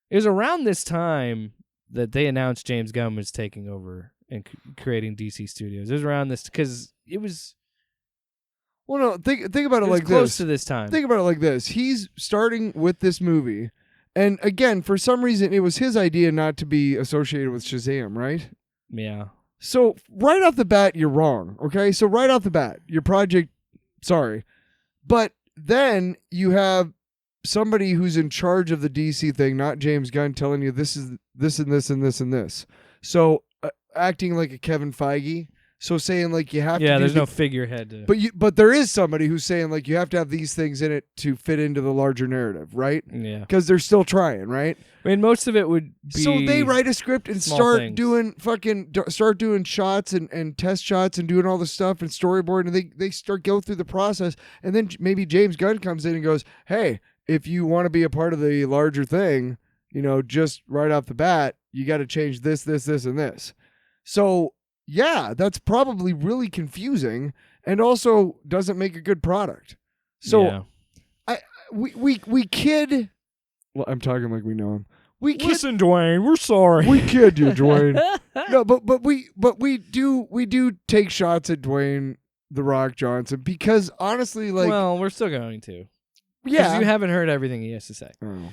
it was around this time that they announced James Gunn was taking over and creating DC Studios. It was around this because it was. Well, no, think about it was like close this. to this time. Think about it like this. He's starting with this movie, and again, for some reason, it was his idea not to be associated with Shazam, right? Yeah. So right off the bat, you're wrong. Okay, so right off the bat, your project, sorry, but then you have somebody who's in charge of the DC thing, not James Gunn, telling you this is this and this and this and this. So acting like a Kevin Feige. So saying like you have to. Yeah, do there's no figurehead to. But there is somebody who's saying like you have to have these things in it to fit into the larger narrative, right? Yeah. Because they're still trying, right? I mean, most of it would be. So they write a script and small start things. doing shots and test shots and doing all this stuff and storyboard, and they start go through the process, and then maybe James Gunn comes in and goes, "Hey, if you want to be a part of the larger thing, just right off the bat, you got to change this, this, this, and this." So yeah, that's probably really confusing and also doesn't make a good product. So Yeah. we kid. Well, I'm talking like we know him. We kid. Listen, Dwayne, we're sorry. We kid you, Dwayne. No, but we do take shots at Dwayne The Rock Johnson because honestly, like, well, we're still going to. yeah, Because you haven't heard everything he has to say. Oh.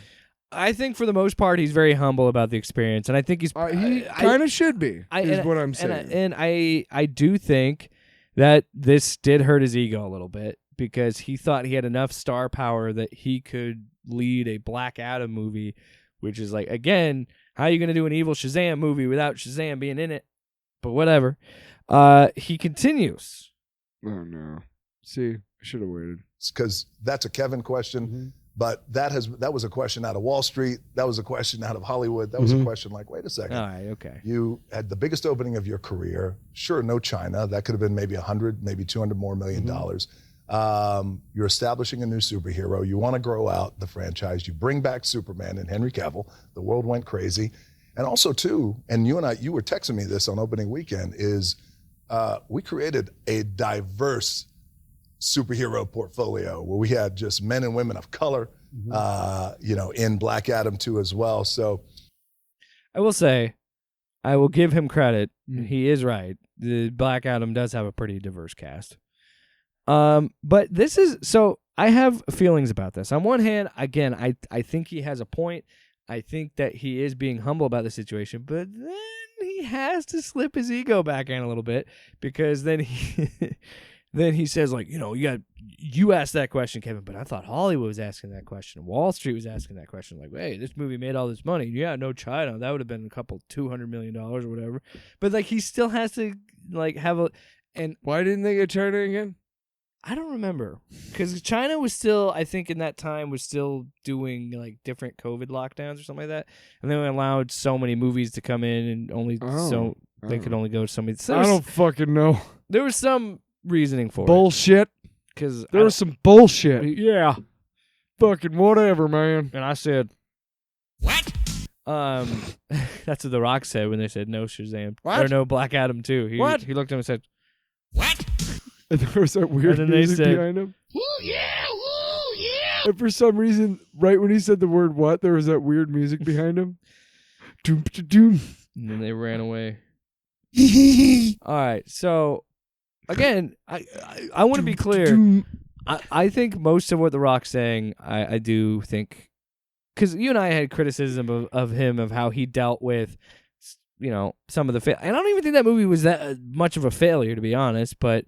I think for the most part, he's very humble about the experience, and I think he's He kind of should be. Is what I'm saying. And I do think that this did hurt his ego a little bit because he thought he had enough star power that he could lead a Black Adam movie, which is like, again, how are you going to do an evil Shazam movie without Shazam being in it? But whatever. He continues. Oh no! See, I should have waited. Because that's a Kevin question. But that was a question out of Wall Street. That was a question out of Hollywood. That was a question like, wait a second. All right, okay. You had the biggest opening of your career. Sure, no China. That could have been maybe 100, maybe 200 more $1 million. You're establishing a new superhero. You want to grow out the franchise. You bring back Superman and Henry Cavill. The world went crazy. And also, too, and you were texting me this on opening weekend, is we created a diverse superhero portfolio where we had just men and women of color, in Black Adam too as well. So I will say, I will give him credit. He is right. The Black Adam does have a pretty diverse cast. But this is so I have feelings about this. On one hand, again, I think he has a point. I think that he is being humble about the situation, but then he has to slip his ego back in a little bit because then he says, like, you asked that question, Kevin, but I thought Hollywood was asking that question. Wall Street was asking that question. Like, hey, this movie made all this money. Yeah, no China. That would have been a couple $200 million or whatever. But like, he still has to like have a. And why didn't they get China again? I don't remember because China was still, I think, in that time was still doing like different COVID lockdowns or something like that, and they allowed so many movies to come in and only they could only go to so many. So I don't fucking know. There was some reasoning for bullshit. Because there was some bullshit. Yeah, fucking whatever, man. And I said, "What?" That's what The Rock said when they said no Shazam what? or no Black Adam 2. What? He looked at him and said, What? And there was that weird And then music they said, behind him. Woo, yeah, woo, yeah. And for some reason, right when he said the word "what," there was that weird music behind him. Doom, doom. And then they ran away. All right, so again, I want to be clear. I think most of what The Rock's saying, I do think, because you and I had criticism of him of how he dealt with, some of the and I don't even think that movie was that much of a failure, to be honest, but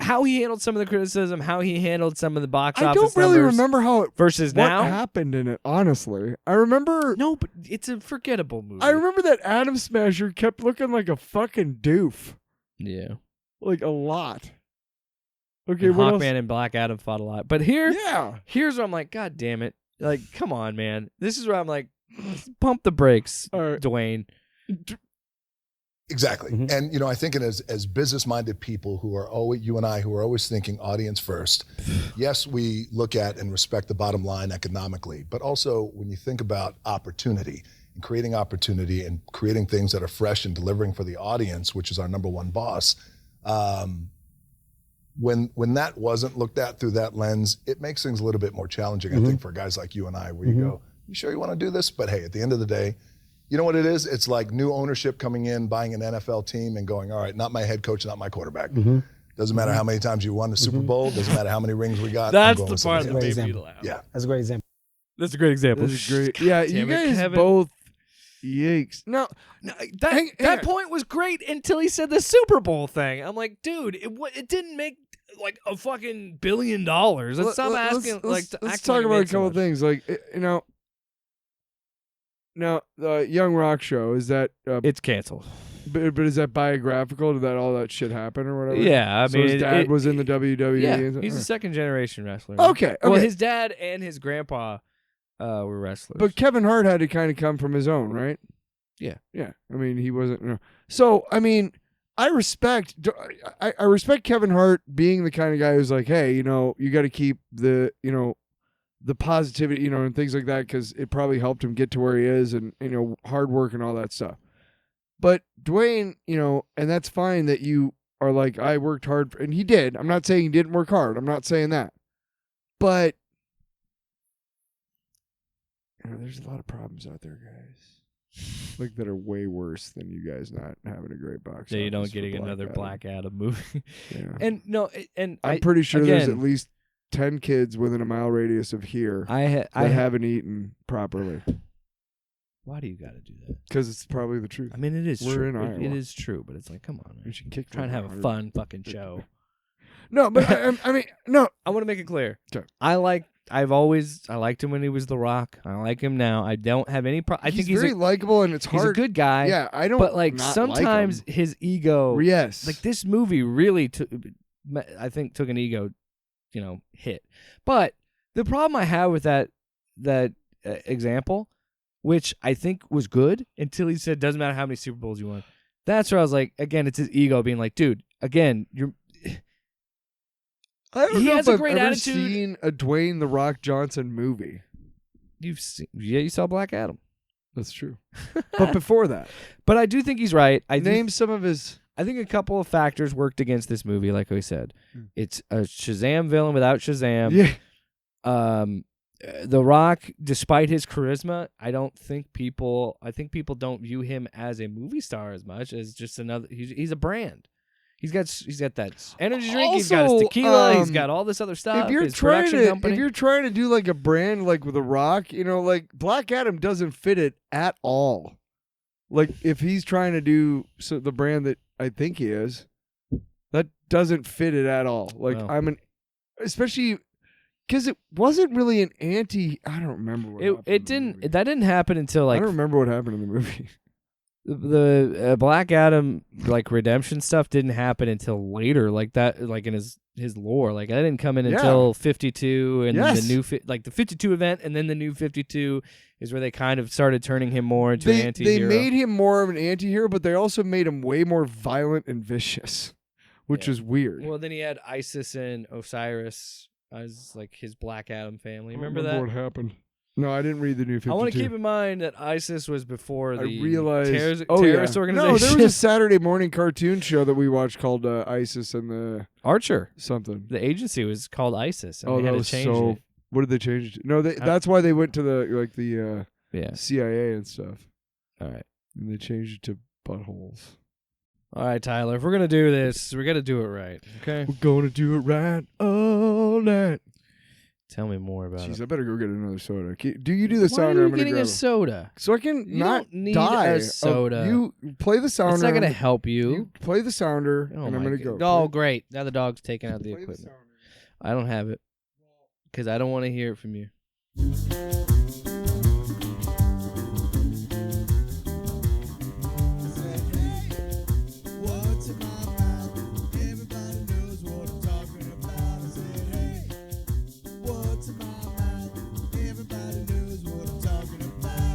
how he handled some of the criticism, how he handled some of the box office I don't really numbers remember how it versus what now happened in it. Honestly, I remember. No, but it's a forgettable movie. I remember that Atom Smasher kept looking like a fucking doof. Yeah, like a lot. Okay, and what Hawkman else? and Black Adam fought a lot, but here's where I'm like, God damn it! Like, come on, man. This is where I'm like, pump the brakes, Dwayne. Exactly. And, I think as business-minded people who are always, you and I, who are always thinking audience first, yes, we look at and respect the bottom line economically, but also when you think about opportunity and creating things that are fresh and delivering for the audience, which is our number one boss, when that wasn't looked at through that lens, it makes things a little bit more challenging, I think, for guys like you and I, where you go, you sure you want to do this? But hey, at the end of the day, you know what it is? It's like new ownership coming in, buying an NFL team and going, all right, not my head coach, not my quarterback. Doesn't matter how many times you won the Super Bowl. Doesn't matter how many rings we got. That's the part that made me laugh. Yeah. That's a great example. That's a great example. This is great. Yeah, you guys Kevin. both. Yikes. No, that point was great until he said the Super Bowl thing. I'm like, dude, it didn't make like a fucking $1 billion. Let's stop asking. Let's talk about a couple of things. Like, now, the Young Rock show, is that... it's canceled. But is that biographical? Did all that shit happen or whatever? Yeah, I mean... his dad was in the WWE? Yeah, he's a second-generation wrestler. Okay. Well, his dad and his grandpa were wrestlers. But Kevin Hart had to kind of come from his own, right? Yeah. Yeah. I mean, he wasn't... So, I mean, I respect Kevin Hart being the kind of guy who's like, hey, you got to keep the positivity, and things like that, because it probably helped him get to where he is, and hard work and all that stuff. But Dwayne, and that's fine that you are like, I worked hard, and he did. I'm not saying he didn't work hard. I'm not saying that. But there's a lot of problems out there, guys. Like that are way worse than you guys not having a great box. So you don't office for getting another Adam. Black Adam movie. Yeah. And I'm pretty sure there's again, at least 10 kids within a mile radius of here I haven't eaten properly. Why do you got to do that? Because it's probably the truth. I mean, it is We're true. in Iowa. It is true, but it's like, come on, man. We should kick Try and have a fun fucking show. No, but I mean, no. I want to make it clear. Okay. I liked him when he was The Rock. I like him now. I don't have any problem. I think he's very likable, and it's he's hard. a good guy. Yeah, I don't. But like not sometimes like him. his ego. Yes. Like this movie really took. I think took an ego, hit. But the problem I have with that example, which I think was good until he said, "Doesn't matter how many Super Bowls you won." That's where I was like, again, it's his ego being like, dude, again, you're. I don't he know has if a I've great ever attitude. seen a Dwayne The Rock Johnson movie. You saw Black Adam. That's true. But before that, But I do think he's right. name some of his. I think a couple of factors worked against this movie, like we said. It's a Shazam villain without Shazam. Yeah. The Rock, despite his charisma, I think people don't view him as a movie star as much as just another. He's a brand. He's got that energy drink. He's got his Also, tequila. He's got all this other stuff. If you're his trying production to, company. if you're trying to do like a brand like with The Rock, like Black Adam doesn't fit it at all. Like if he's trying to do the brand that I think he is, that doesn't fit it at all. Like Well. especially because it wasn't really an anti. I don't remember what happened it didn't. That didn't happen until I like don't remember what happened in the movie. the Black Adam like redemption stuff didn't happen until later, like that, like in his lore. Like that didn't come in until 52, and then the new the 52 event, and then the new 52 is where they kind of started turning him more into an anti-hero. They made him more of an anti-hero, but they also made him way more violent and vicious, which is weird. Well, then he had Isis and Osiris as like his Black Adam family. I don't Remember that? what happened? No, I didn't read the new 52. I want to keep in mind that Isis was before the terrorist organization. No, there was a Saturday morning cartoon show that we watched called Isis and the Archer. something. The agency was called Isis. And Oh, they had that to was change so. it. What did they change it to? No, that's why they went to the Yeah. CIA and stuff, All right. and they changed it to buttholes. All right, Tyler. If we're gonna do this, we got to do it right. Okay. We're gonna do it right all night. Tell me more about Jeez, it. I better go get another soda. Do you do the Why sounder? are I'm you gonna getting grab a soda? so I can You not don't need die. a soda. You play the sounder. It's not gonna help you. You play the sounder, Oh and I'm my gonna go. God. Oh, great! Now the dog's taking out the Play equipment. sounder. I don't have it because I don't want to hear it from you.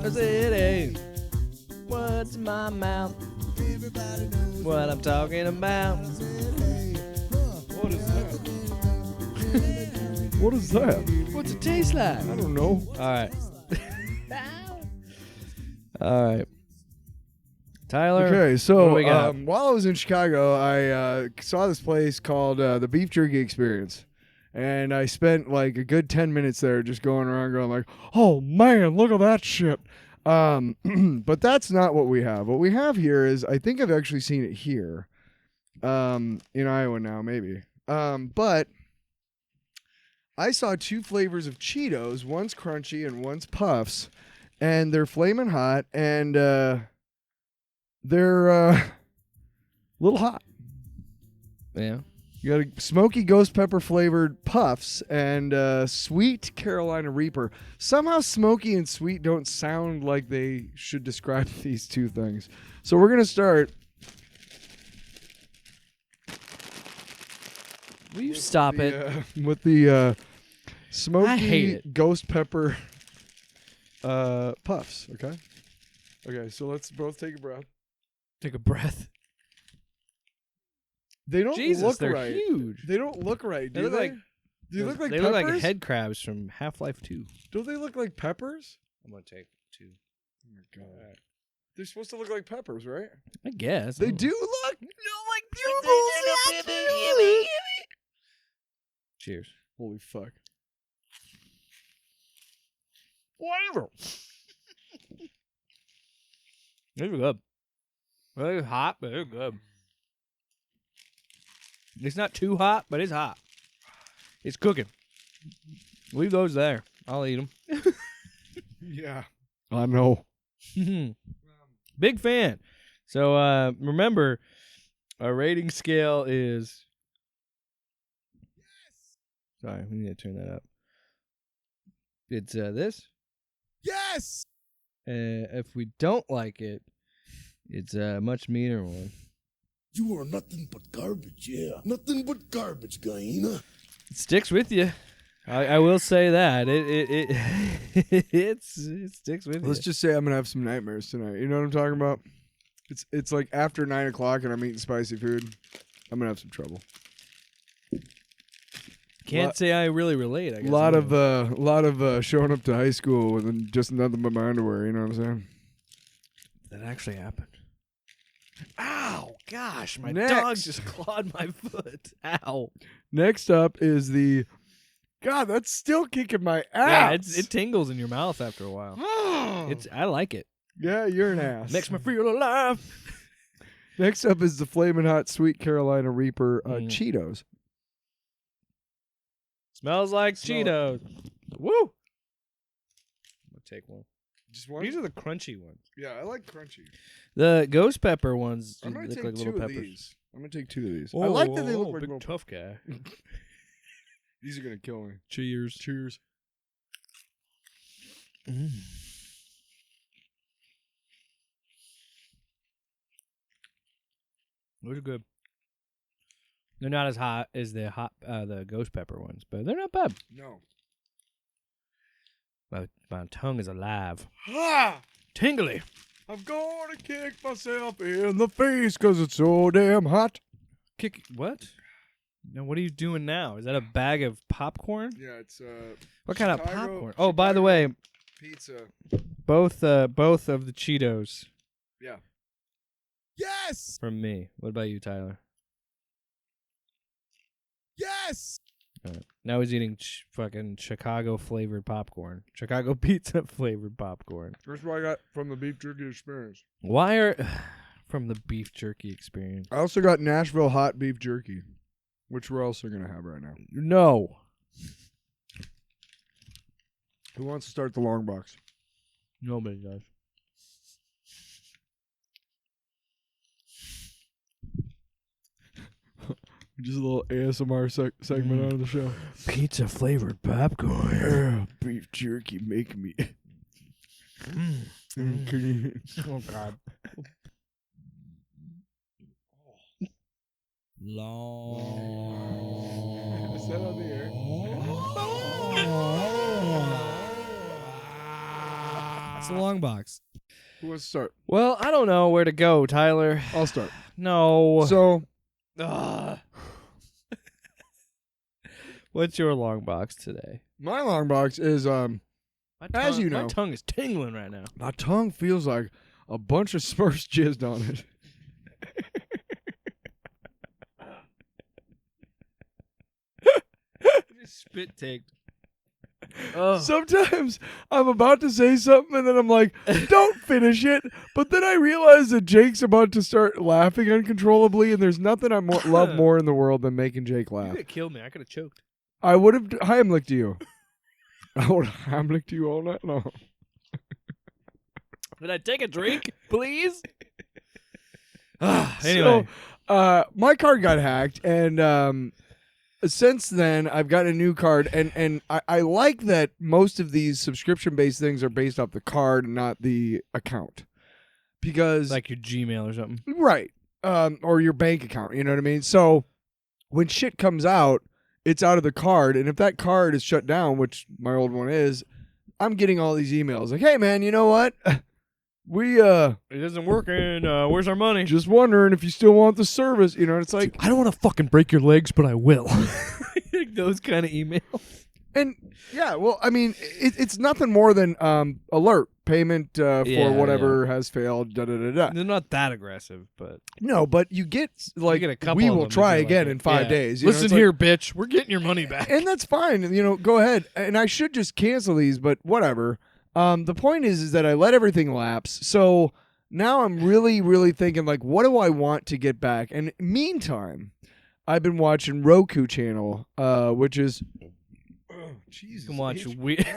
I said, hey, what's in my mouth? What I'm talking about? What is that? What is that? What's it taste like? I don't know. All right. All right. Tyler. Okay, what so do we got? while I was in Chicago, I saw this place called the Beef Jerky Experience. And I spent like a good 10 minutes there just going around going like, oh man, look at that shit. But that's not what we have. What we have here is, I think I've actually seen it here in Iowa now, maybe. But I saw two flavors of Cheetos. One's crunchy and one's puffs. And they're flaming hot. And they're a little hot. Yeah. You got a smoky ghost pepper flavored puffs and sweet Carolina Reaper. Somehow smoky and sweet don't sound like they should describe these two things. So we're going to start. Will you stop it? With the smoky I hate it. ghost pepper puffs. Okay. Okay, so let's both take a breath. Take a breath. They don't Jesus, look they're right. huge. They don't look right, do They look they? like- Do they look like they peppers? look like head crabs from Half-Life 2. Don't they look like peppers? I'm going to take 2. Oh my god. They're supposed to look like peppers, right? I guess. They do look. like bugles. Cheers. Holy fuck. Flavor. These are good. They're hot, but they're good. It's not too hot, but it's hot. It's cooking. Leave those there. I'll eat them. Yeah. I know. Big fan. So remember, our rating scale is. Sorry, we need to turn that up. It's this. Yes. If we don't like it, it's a much meaner one. You are nothing but garbage, yeah. Nothing but garbage, Gaina. It sticks with you. I will say that it it sticks with Let's you. just say I'm gonna have some nightmares tonight. You know what I'm talking about? It's like after 9 o'clock and I'm eating spicy food. I'm gonna have some trouble. Can't say I really relate. I guess. A lot of showing up to high school with just nothing but my underwear. You know what I'm saying? that actually happened. Ow! Gosh, my Next. dog just clawed my foot. Ow! Next up is the God, that's still kicking my Yeah, ass. it tingles in your mouth after a while. I like it. Yeah, you're an ass. Makes me feel alive. Next up is the Flamin' Hot Sweet Carolina Reaper Cheetos. Smells like Cheetos. Woo! I'm gonna take one. Just one? These are the crunchy ones. Yeah, I like crunchy. The ghost pepper ones I'm gonna look take like two little of peppers. these. I'm gonna take two of these. I like that they look like big little... tough guy. These are gonna kill me. Cheers. Cheers. Those are good. They're not as hot as the ghost pepper ones, but they're not bad. No. My tongue is alive. Ah! Tingly. I'm gonna kick myself in the face because it's so damn hot. Kick what? Now what are you doing now? Is that a bag of popcorn? Yeah, it's What kind of Chicago- popcorn? Oh, by the way, pizza. both of the Cheetos Yeah. Yes! from me. What about you, Tyler? Yes! Now he's eating fucking Chicago flavored popcorn. Chicago pizza flavored popcorn. That's what I got from the beef jerky experience. Why are from the beef jerky experience? I also got Nashville hot beef jerky, which we're also gonna have right now. No. Who wants to start the long box? Nobody does. Just a little ASMR segment out of the show. Pizza flavored popcorn. Beef jerky, make me. Oh God. Long. Is that on the air? It's a long box. Who wants to start? Well, I don't know where to go, Tyler. I'll start. No. So, Ugh. What's your long box today? my long box is As you know. my tongue is tingling right now. my tongue feels like a bunch of Smurfs jizzed on it. Spit take. Sometimes I'm about to say something and then I'm like, don't finish it. But then I realize that Jake's about to start laughing uncontrollably, and there's nothing I love more in the world than making Jake You laugh. could have killed me. I could have choked. I would have Heimlicked you. I would have Heimlicked you all night long. Could I take a drink, please? Anyway. So, my card got hacked, and since then I've got a new card, and I like that most of these subscription-based things are based off the card and not the account. Because Like your Gmail or something. right. Or your bank account, you know what I mean? So when shit comes out, it's out of the card, and if that card is shut down, which my old one is, I'm getting all these emails like, "Hey man, you know what? We It isn't working. Where's our money? just wondering if you still want the service." You know, it's like, I don't want to fucking break your legs, but I will. Those kind of emails. and yeah, well, I mean, it's nothing more than alert payment for Yeah, whatever has failed. Da da da da. They're not that aggressive, but No, but you get like get a couple we of will them if try you like again it. in 5 Yeah. days. You know, Listen it's like- here, bitch. We're getting your money back. and that's fine. You know, go ahead. And I should just cancel these, but whatever. The point is that I let everything lapse. So now I'm really, really thinking like, what do I want to get back? And meantime, I've been watching Roku channel, which is Jesus. You can watch H. weird.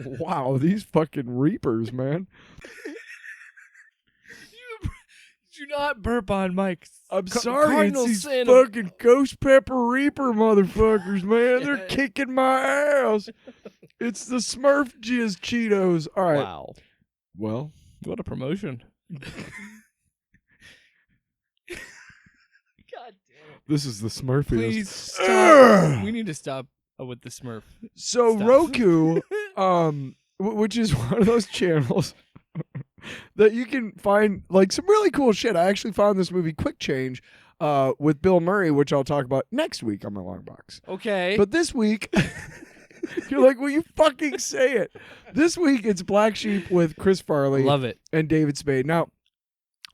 Wow, these fucking Reapers, man. Do not burp on Mike. I'm sorry, Cardinal it's these sin. fucking Ghost Pepper Reaper motherfuckers, man. They're kicking my ass. It's the Smurf Jizz Cheetos. All right. Wow. Well, What a promotion. God damn it. this is the Smurfiest. Please stop. We need to stop with the Smurf. So Stop. Roku, which is one of those channels that you can find like some really cool shit. I actually found this movie Quick Change with Bill Murray, which I'll talk about next week on my long box. Okay. But this week, you're like, will you fucking say it? This week it's Black Sheep with Chris Farley Love it. and David Spade. Now,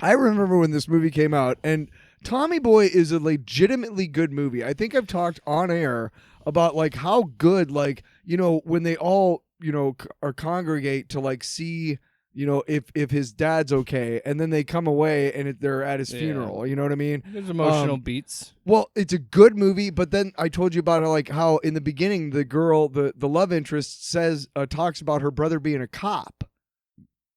I remember when this movie came out, and Tommy Boy is a legitimately good movie. I think I've talked on air about like how good, like, you know, when they all, you know, are congregate to like see, you know, if his dad's okay, and then they come away and they're at his funeral. You know what I mean? There's emotional beats. Well, it's a good movie, but then I told you about how in the beginning the girl, the love interest says talks about her brother being a cop.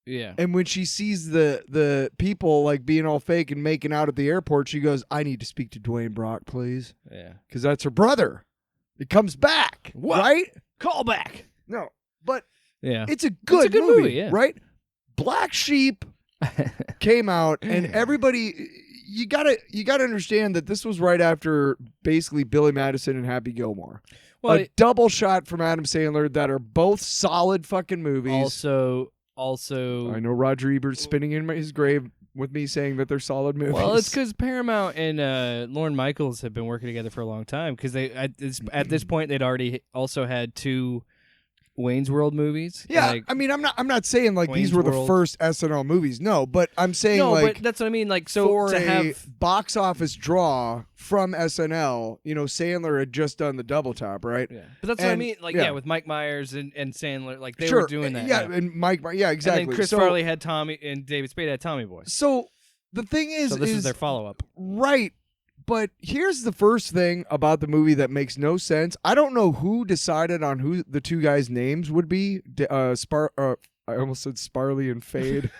Yeah. And when she sees the people like being all fake and making out at the airport, she goes, "I need to speak to Dwayne Brock, please." Yeah. Because that's her brother. It comes back, right? Call back. No, but Yeah. it's a good movie, yeah. right? Black Sheep came out, and everybody, you gotta understand that this was right after basically Billy Madison and Happy Gilmore. Well, A double shot from Adam Sandler that are both solid fucking movies. Also, I know Roger Ebert's spinning in his grave with me saying that they're solid movies. well, it's because Paramount and Lorne Michaels have been working together for a long time. Because they at this point they'd already also had 2 Wayne's World movies. yeah, like, I mean, I'm not saying like Wayne's these were the World. first SNL movies. No, but I'm saying no, like but that's what I mean. Like, so for to a have box office draw from SNL, you know, Sandler had just done the double top, right? yeah. But that's what I And- mean. Like, yeah. with Mike Myers and Sandler, like they Sure, were doing that. Yeah, and Mike, yeah, exactly. And then Chris so, Farley had Tommy, and David Spade had Tommy Boy. So the thing is, So this is their follow up. right. But here's the first thing about the movie that makes no sense. I don't know who decided on who the 2 guys' names would be. I almost said Sparley and Fade.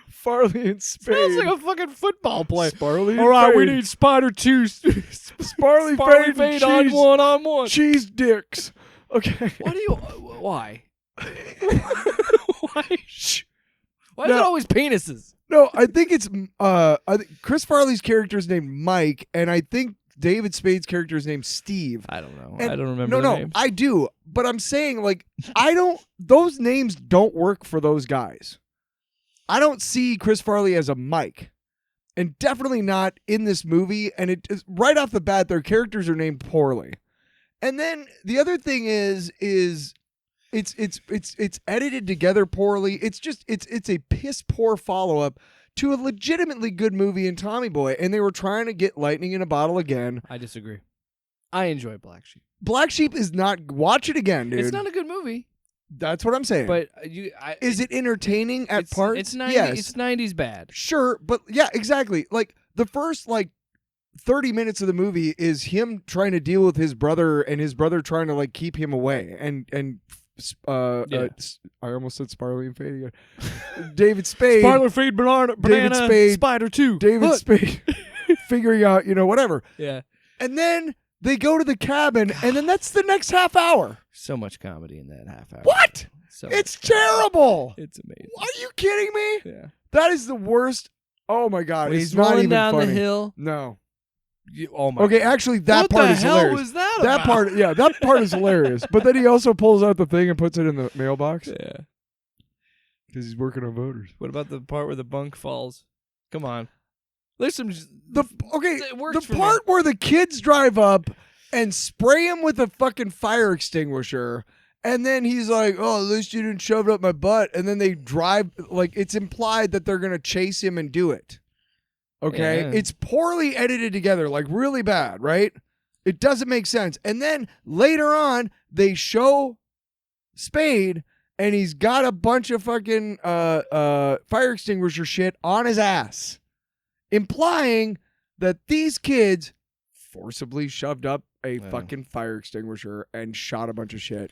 Farley and Spade. Sounds like a fucking football play. Sparley and All right, we Fade. need Spider 2. Sparley, Sparley Fade, Fade and on cheese, 1-on-1. cheese dicks. Okay. Why do you? Why? Why? Why is No. it always penises? No, I think it's I think Chris Farley's character is named Mike, and I think David Spade's character is named Steve. I don't know. And- I don't remember. No, the no, names. I do, but I'm saying like I don't. Those names don't work for those guys. I don't see Chris Farley as a Mike, and definitely not in this movie. And it is right off the bat, their characters are named poorly. And then the other thing is it's edited together poorly. It's a piss poor follow up to a legitimately good movie in Tommy Boy, and they were trying to get lightning in a bottle again. I disagree. I enjoy Black Sheep. Black Sheep is not. Watch it again, dude. It's not a good movie, That's what I'm saying. but is it entertaining at parts? It's 90s. Yes. It's 90s bad. Sure, but yeah, exactly. Like the first 30 minutes of the movie is him trying to deal with his brother and his brother trying to like keep him away and Yeah. I almost said Sparley and Fade again. David Spade. Sparler Feed Banana David Spade. Spider 2. David Look. Spade figuring out, whatever. Yeah. And then they go to the cabin and then that's the next half hour. So much comedy in that half hour. What? So It's much comedy. terrible. It's amazing. Are you kidding me? Yeah. That is the worst. Oh my God. When it's he's not rolling even down funny. the hill. No. Oh my. Okay, actually, that what part the is hell hilarious. was that That about? part, yeah, that part is hilarious. But then he also pulls out the thing and puts it in the mailbox Yeah. because he's working on voters. What about the part where the bunk falls? Come on. There's some. It works The for me. part where the kids drive up and spray him with a fucking fire extinguisher, and then he's like, "Oh, at least you didn't shove it up my butt." And then they drive like it's implied that they're gonna chase him and do it. Okay, Yeah. it's poorly edited together, like really bad, right? It doesn't make sense. And then later on, they show Spade, and he's got a bunch of fucking fire extinguisher shit on his ass, implying that these kids forcibly shoved up a fucking fire extinguisher and shot a bunch of shit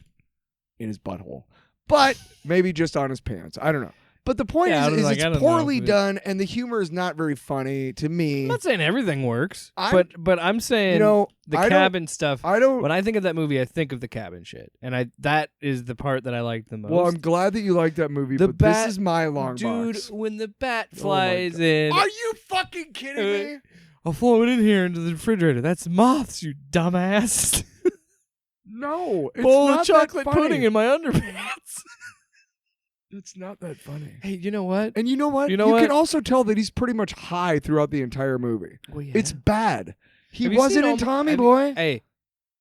in his butthole. But maybe just on his pants. I don't know. But the point Yeah, I is don't it's know, poorly dude. done, and the humor is not very funny to me. I'm not saying everything works, I'm- but I'm saying the the cabin stuff. I don't. When I think of that movie, I think of the cabin shit, and that is the part that I like the most. Well, I'm glad that you like that movie, The but bat- this is my long dude, box. when the bat Oh my flies God. in, Are you fucking kidding me? I'll throw it in here into the refrigerator. That's moths, you dumbass. No, it's Bowl not of chocolate that funny. pudding in my underpants. It's not that funny. Hey, you know what? And you know what? You know what? can also tell that he's pretty much high throughout the entire movie. Well, yeah. It's bad. He Have you wasn't seen in all the- Tommy have you- Boy. Hey,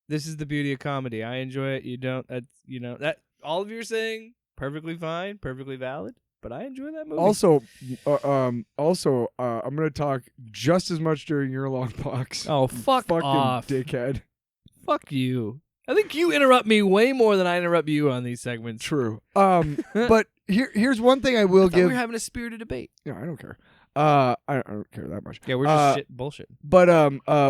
this is the beauty of comedy. I enjoy it. You don't. That all of you are saying perfectly fine, perfectly valid. but I enjoy that movie. Also, I'm gonna talk just as much during your long box. oh fuck Fucking off, dickhead. fuck you. I think you interrupt me way more than I interrupt you on these segments. True. But here's one thing I will I thought we give. were having a spirited debate. Yeah, I don't care. I don't care that much. Yeah, we're just bullshit. But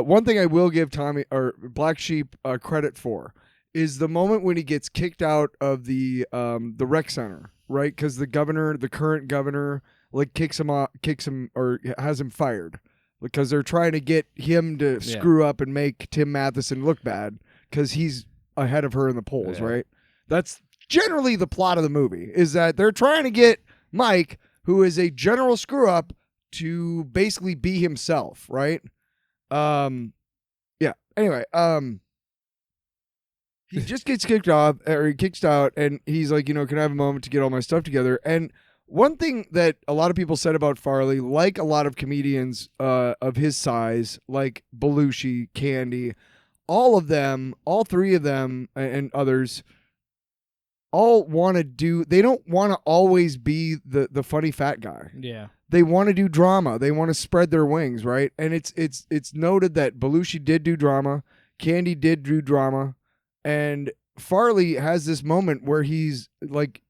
one thing I will give Tommy or Black Sheep credit for is the moment when he gets kicked out of the rec center, right? Because the current governor, like kicks him or has him fired because they're trying to get him to screw up and make Tim Matheson look bad because he's ahead of her in the polls, right? That's generally the plot of the movie, is that they're trying to get Mike, who is a general screw up, to basically be himself, right? Yeah. Anyway, he just gets kicked out, and he's like, can I have a moment to get all my stuff together? And one thing that a lot of people said about Farley, like a lot of comedians of his size, like Belushi, Candy, all three of them, and others, all want to do. They don't want to always be the funny fat guy. Yeah. They want to do drama. They want to spread their wings, right? And it's noted that Belushi did do drama, Candy did do drama, and Farley has this moment where he's like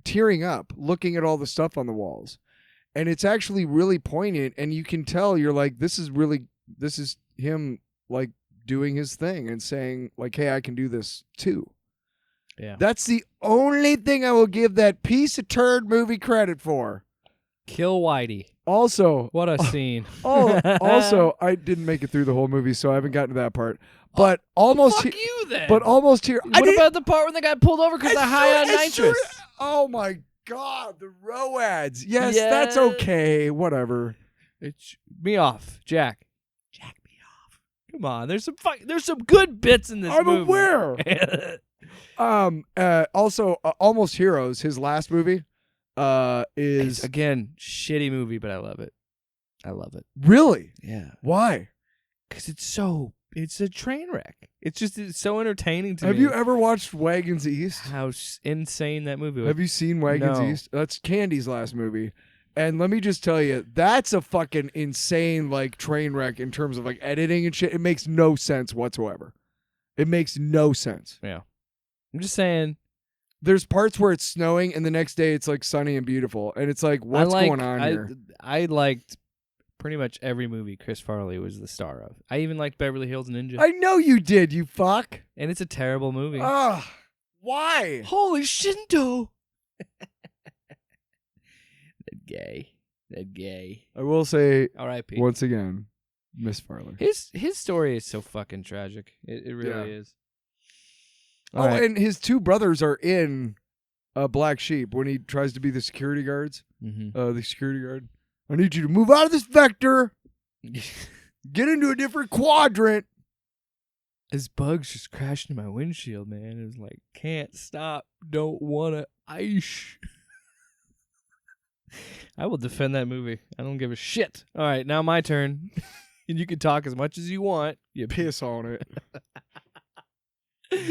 tearing up, looking at all the stuff on the walls, and it's actually really poignant. And you can tell you're like, this is him like doing his thing and saying like, hey, I can do this too. Yeah. That's the only thing I will give that piece of turd movie credit for. Kill Whitey. Also, What a scene. also, I didn't make it through the whole movie, so I haven't gotten to that part. But almost, Fuck you then. but almost here. What about the part when they got pulled over because they're high on nitrous? Oh my God, the ROADs. Yes, that's okay. Whatever. It's me off, Jack. Jack me off. Come on, there's some good bits in this I'm movie. aware. Also, Almost Heroes, his last movie, is It's, again, shitty movie, but I love it. I love it. really. Yeah, Why? because it's a train wreck. It's so entertaining to me. Have you ever watched Wagons East? How insane that movie was. Have you seen Wagons No. East? That's Candy's last movie. And let me just tell you, that's a fucking insane like train wreck in terms of like editing and shit. It makes no sense whatsoever. It makes no sense. Yeah, I'm just saying. There's parts where it's snowing and the next day it's like sunny and beautiful. And it's like, what's going on here? I liked pretty much every movie Chris Farley was the star of. I even liked Beverly Hills Ninja. I know you did, you fuck. And it's a terrible movie. Ugh. Why? Holy Shinto! That gay. I will say R.I.P. once again, Miss Farley. His story is so fucking tragic. It really is. Oh, and his two brothers are in Black Sheep when he tries to be the security guards. Mm-hmm. The security guard. I need you to move out of this vector. Get into a different quadrant. His bugs just crashed into my windshield, man. It was like, can't stop, don't wanna ice. I will defend that movie. I don't give a shit. All right, now my turn. And you can talk as much as you want. You Piss on it.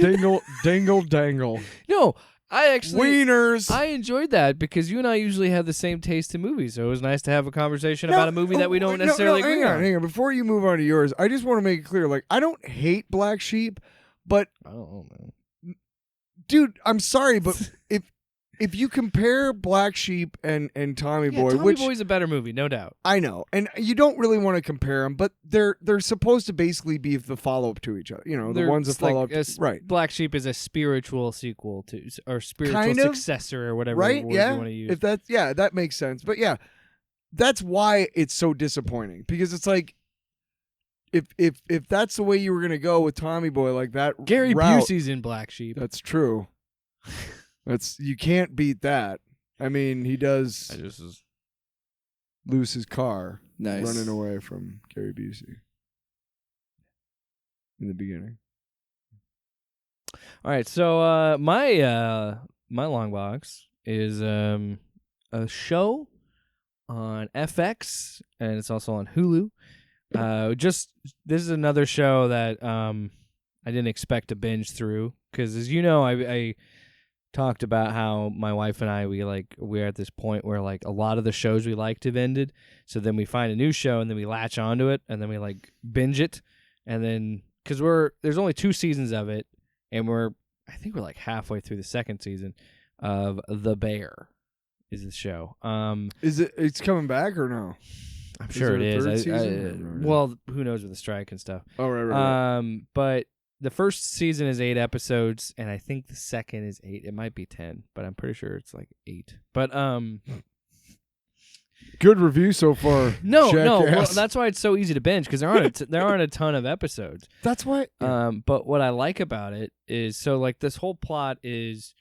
Dingle, dangle. No, I actually Wieners. I enjoyed that because you and I usually have the same taste in movies, so it was nice to have a conversation about a movie that we don't necessarily agree on. Hang on. Before you move on to yours, I just want to make it clear. Like, I don't hate Black Sheep, but I don't know, man. Dude, I'm sorry, but if you compare Black Sheep and Tommy Boy, Tommy which Boy's a better movie, no doubt. I know, and you don't really want to compare them, but they're supposed to basically be the follow up to each other. You know, the ones that follow up. Right. Black Sheep is a spiritual sequel to, or spiritual Kind of, successor, or whatever right? word Yeah. you want to use. If that's that makes sense. But yeah, that's why it's so disappointing, because it's like, if that's the way you were gonna go with Tommy Boy, like that, Gary route, Busey's in Black Sheep. That's true. You can't beat that. I mean, he does lose his car running away from Gary Busey in the beginning. All right, so my long box is a show on FX, and it's also on Hulu. This is another show that I didn't expect to binge through, because as you know, I talked about how my wife and I we're at this point where like a lot of the shows we liked have ended. So then we find a new show and then we latch onto it and then we like binge it, and then because there's only 2 seasons of it, and I think we're like halfway through the 2nd season of The Bear is the show. It's coming back or no? I'm sure it there a is. third season? Well, who knows with the strike and stuff. Oh, right. But the first season is 8 episodes, and I think the second is 8. It might be 10, but I'm pretty sure it's like 8. But Good review so far. no. Well, jackass. that's why it's so easy to binge, because there aren't a ton of episodes. That's why. But what I like about it is, so like this whole plot is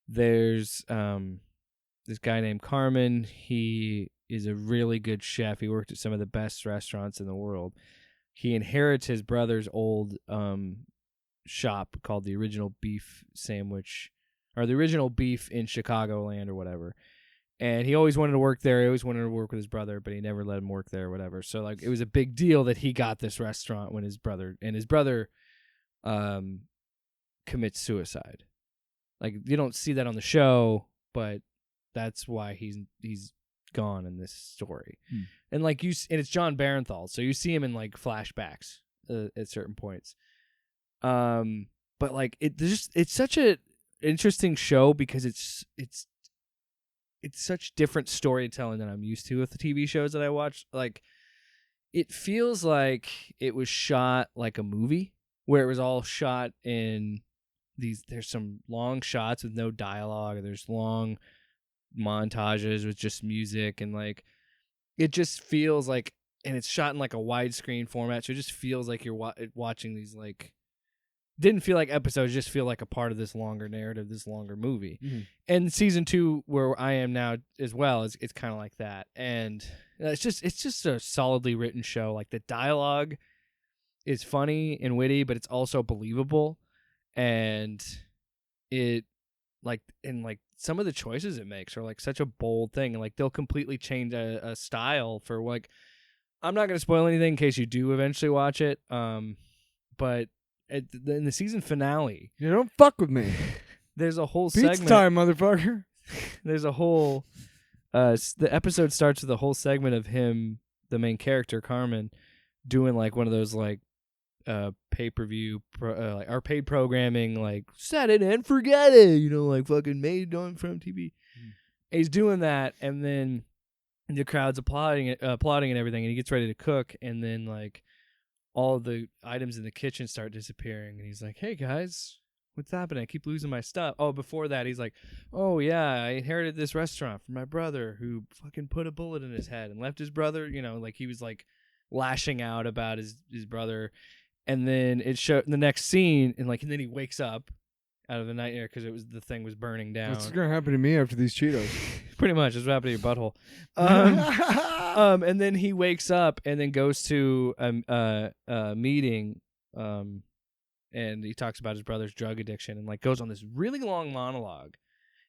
there's this guy named Carmen. He is a really good chef. He worked at some of the best restaurants in the world. He inherits his brother's old shop called the Original Beef Sandwich, or the Original Beef in Chicagoland or whatever. And he always wanted to work there. He always wanted to work with his brother, but he never let him work there or whatever. So like it was a big deal that he got this restaurant when his brother commits suicide. Like you don't see that on the show, but that's why he's gone in this story. And like and it's John Barenthal, so you see him in like flashbacks at certain points. But like it's such a interesting show because it's such different storytelling than I'm used to with the TV shows that I watch. Like it feels like it was shot like a movie, where it was all shot in there's some long shots with no dialogue, or there's long montages with just music, and like it just feels like, and it's shot in like a widescreen format, so it just feels like you're watching these like, didn't feel like episodes, just feel like a part of this longer narrative, this longer movie. And season 2, where I am now as well, it's kind of like that. And it's just a solidly written show. Like the dialogue is funny and witty, but it's also believable. And it like some of the choices it makes are like such a bold thing, and like they'll completely change a style for like, I'm not gonna spoil anything in case you do eventually watch it. But in the season finale, You don't fuck with me. there's a whole Pizza segment. time, motherfucker. There's a whole. The episode starts with a whole segment of him, the main character Carmen, doing like one of those like pay-per-view like arcade programming, like set it and forget it, like fucking made on from TV. He's doing that, and then the crowd's applauding and everything, and he gets ready to cook, and then like all of the items in the kitchen start disappearing, and he's like, "Hey guys, what's happening? I keep losing my stuff." Oh, before that, he's like, "Oh yeah, I inherited this restaurant from my brother who fucking put a bullet in his head and left his brother," like he was like lashing out about his brother. And then it showed the next scene, and then he wakes up out of the nightmare because the thing was burning down. What's gonna happen to me after these Cheetos? Pretty much, it's what happened to your butthole. And then he wakes up and then goes to a meeting, and he talks about his brother's drug addiction, and like goes on this really long monologue.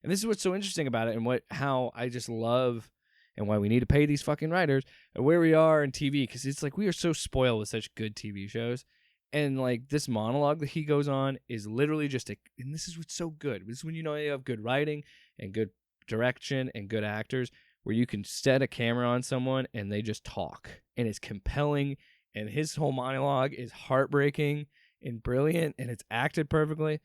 And this is what's so interesting about it, and how I just love, and why we need to pay these fucking writers, and where we are in TV, because it's like we are so spoiled with such good TV shows. And like this monologue that he goes on is literally just and this is what's so good. This is when you have good writing and good direction and good actors, where you can set a camera on someone and they just talk, and it's compelling, and his whole monologue is heartbreaking and brilliant, and it's acted perfectly.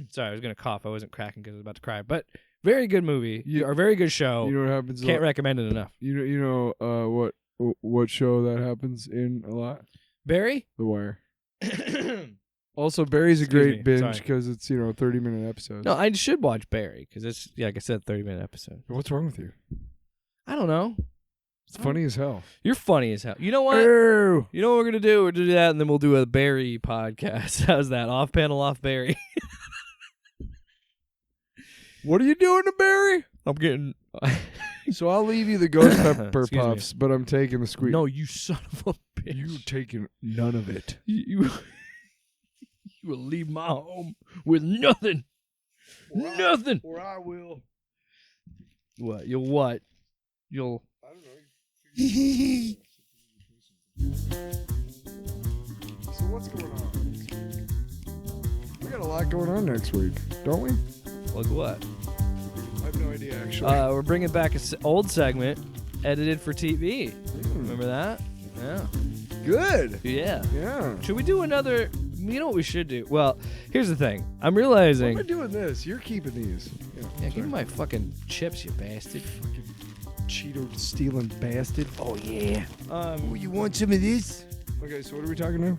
Sorry, I was gonna cough. I wasn't cracking because I was about to cry, but very good movie, or very good show. You know what happens? Can't recommend it enough. You know what show that happens in a lot? Barry? The Wire. Also, Barry's a Excuse great me, binge sorry. because it's 30-minute episodes. No, I should watch Barry because it's, like I said, 30-minute episode. What's wrong with you? I don't know. It's funny as hell. You're funny as hell. You know what? Ew. You know what we're gonna do? We're gonna do that, and then we'll do a Barry podcast. How's that? Off panel, off Barry. What are you doing to Barry? I'm getting. So I'll leave you the ghost pepper Excuse me. puffs, but I'm taking the squeak. No, you son of a bitch. You're taking none of it. You will leave my home with nothing. Nothing. Or I will. What? You'll what? You'll. I don't know. So what's going on? We got a lot going on next week, don't we? Look what. I have no idea, actually. We're bringing back an old segment edited for TV. Remember that? Yeah. Good. Yeah. Yeah. Should we do another? You know what we should do? Well, here's the thing. I'm Why realizing. am I doing this? You're keeping these. Yeah, give me my fucking chips, you bastard. Cheeto stealing bastard. Oh yeah. You want some of this? Okay, so what are we talking now?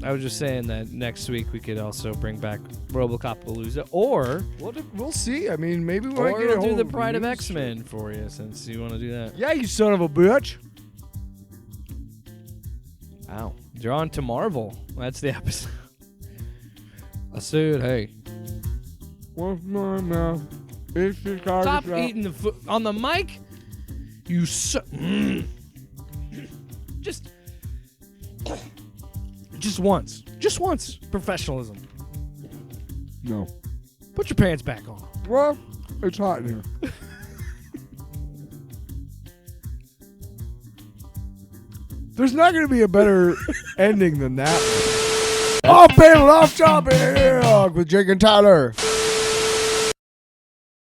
I was just saying that next week we could also bring back RoboCop Palooza, or We'll see. I mean, maybe we might get a we'll do whole the Pride of news X-Men for you, since you want to do that. Yeah, you son of a bitch. Wow. You're on to Marvel. That's the episode. I said, hey. Once more now. It's the Stop eating the food on the mic. You just once. Just once. Professionalism. No. Put your pants back on. Well, it's hot in here. There's not going to be a better ending than that one. Oh, panel off topic with Jake and Tyler.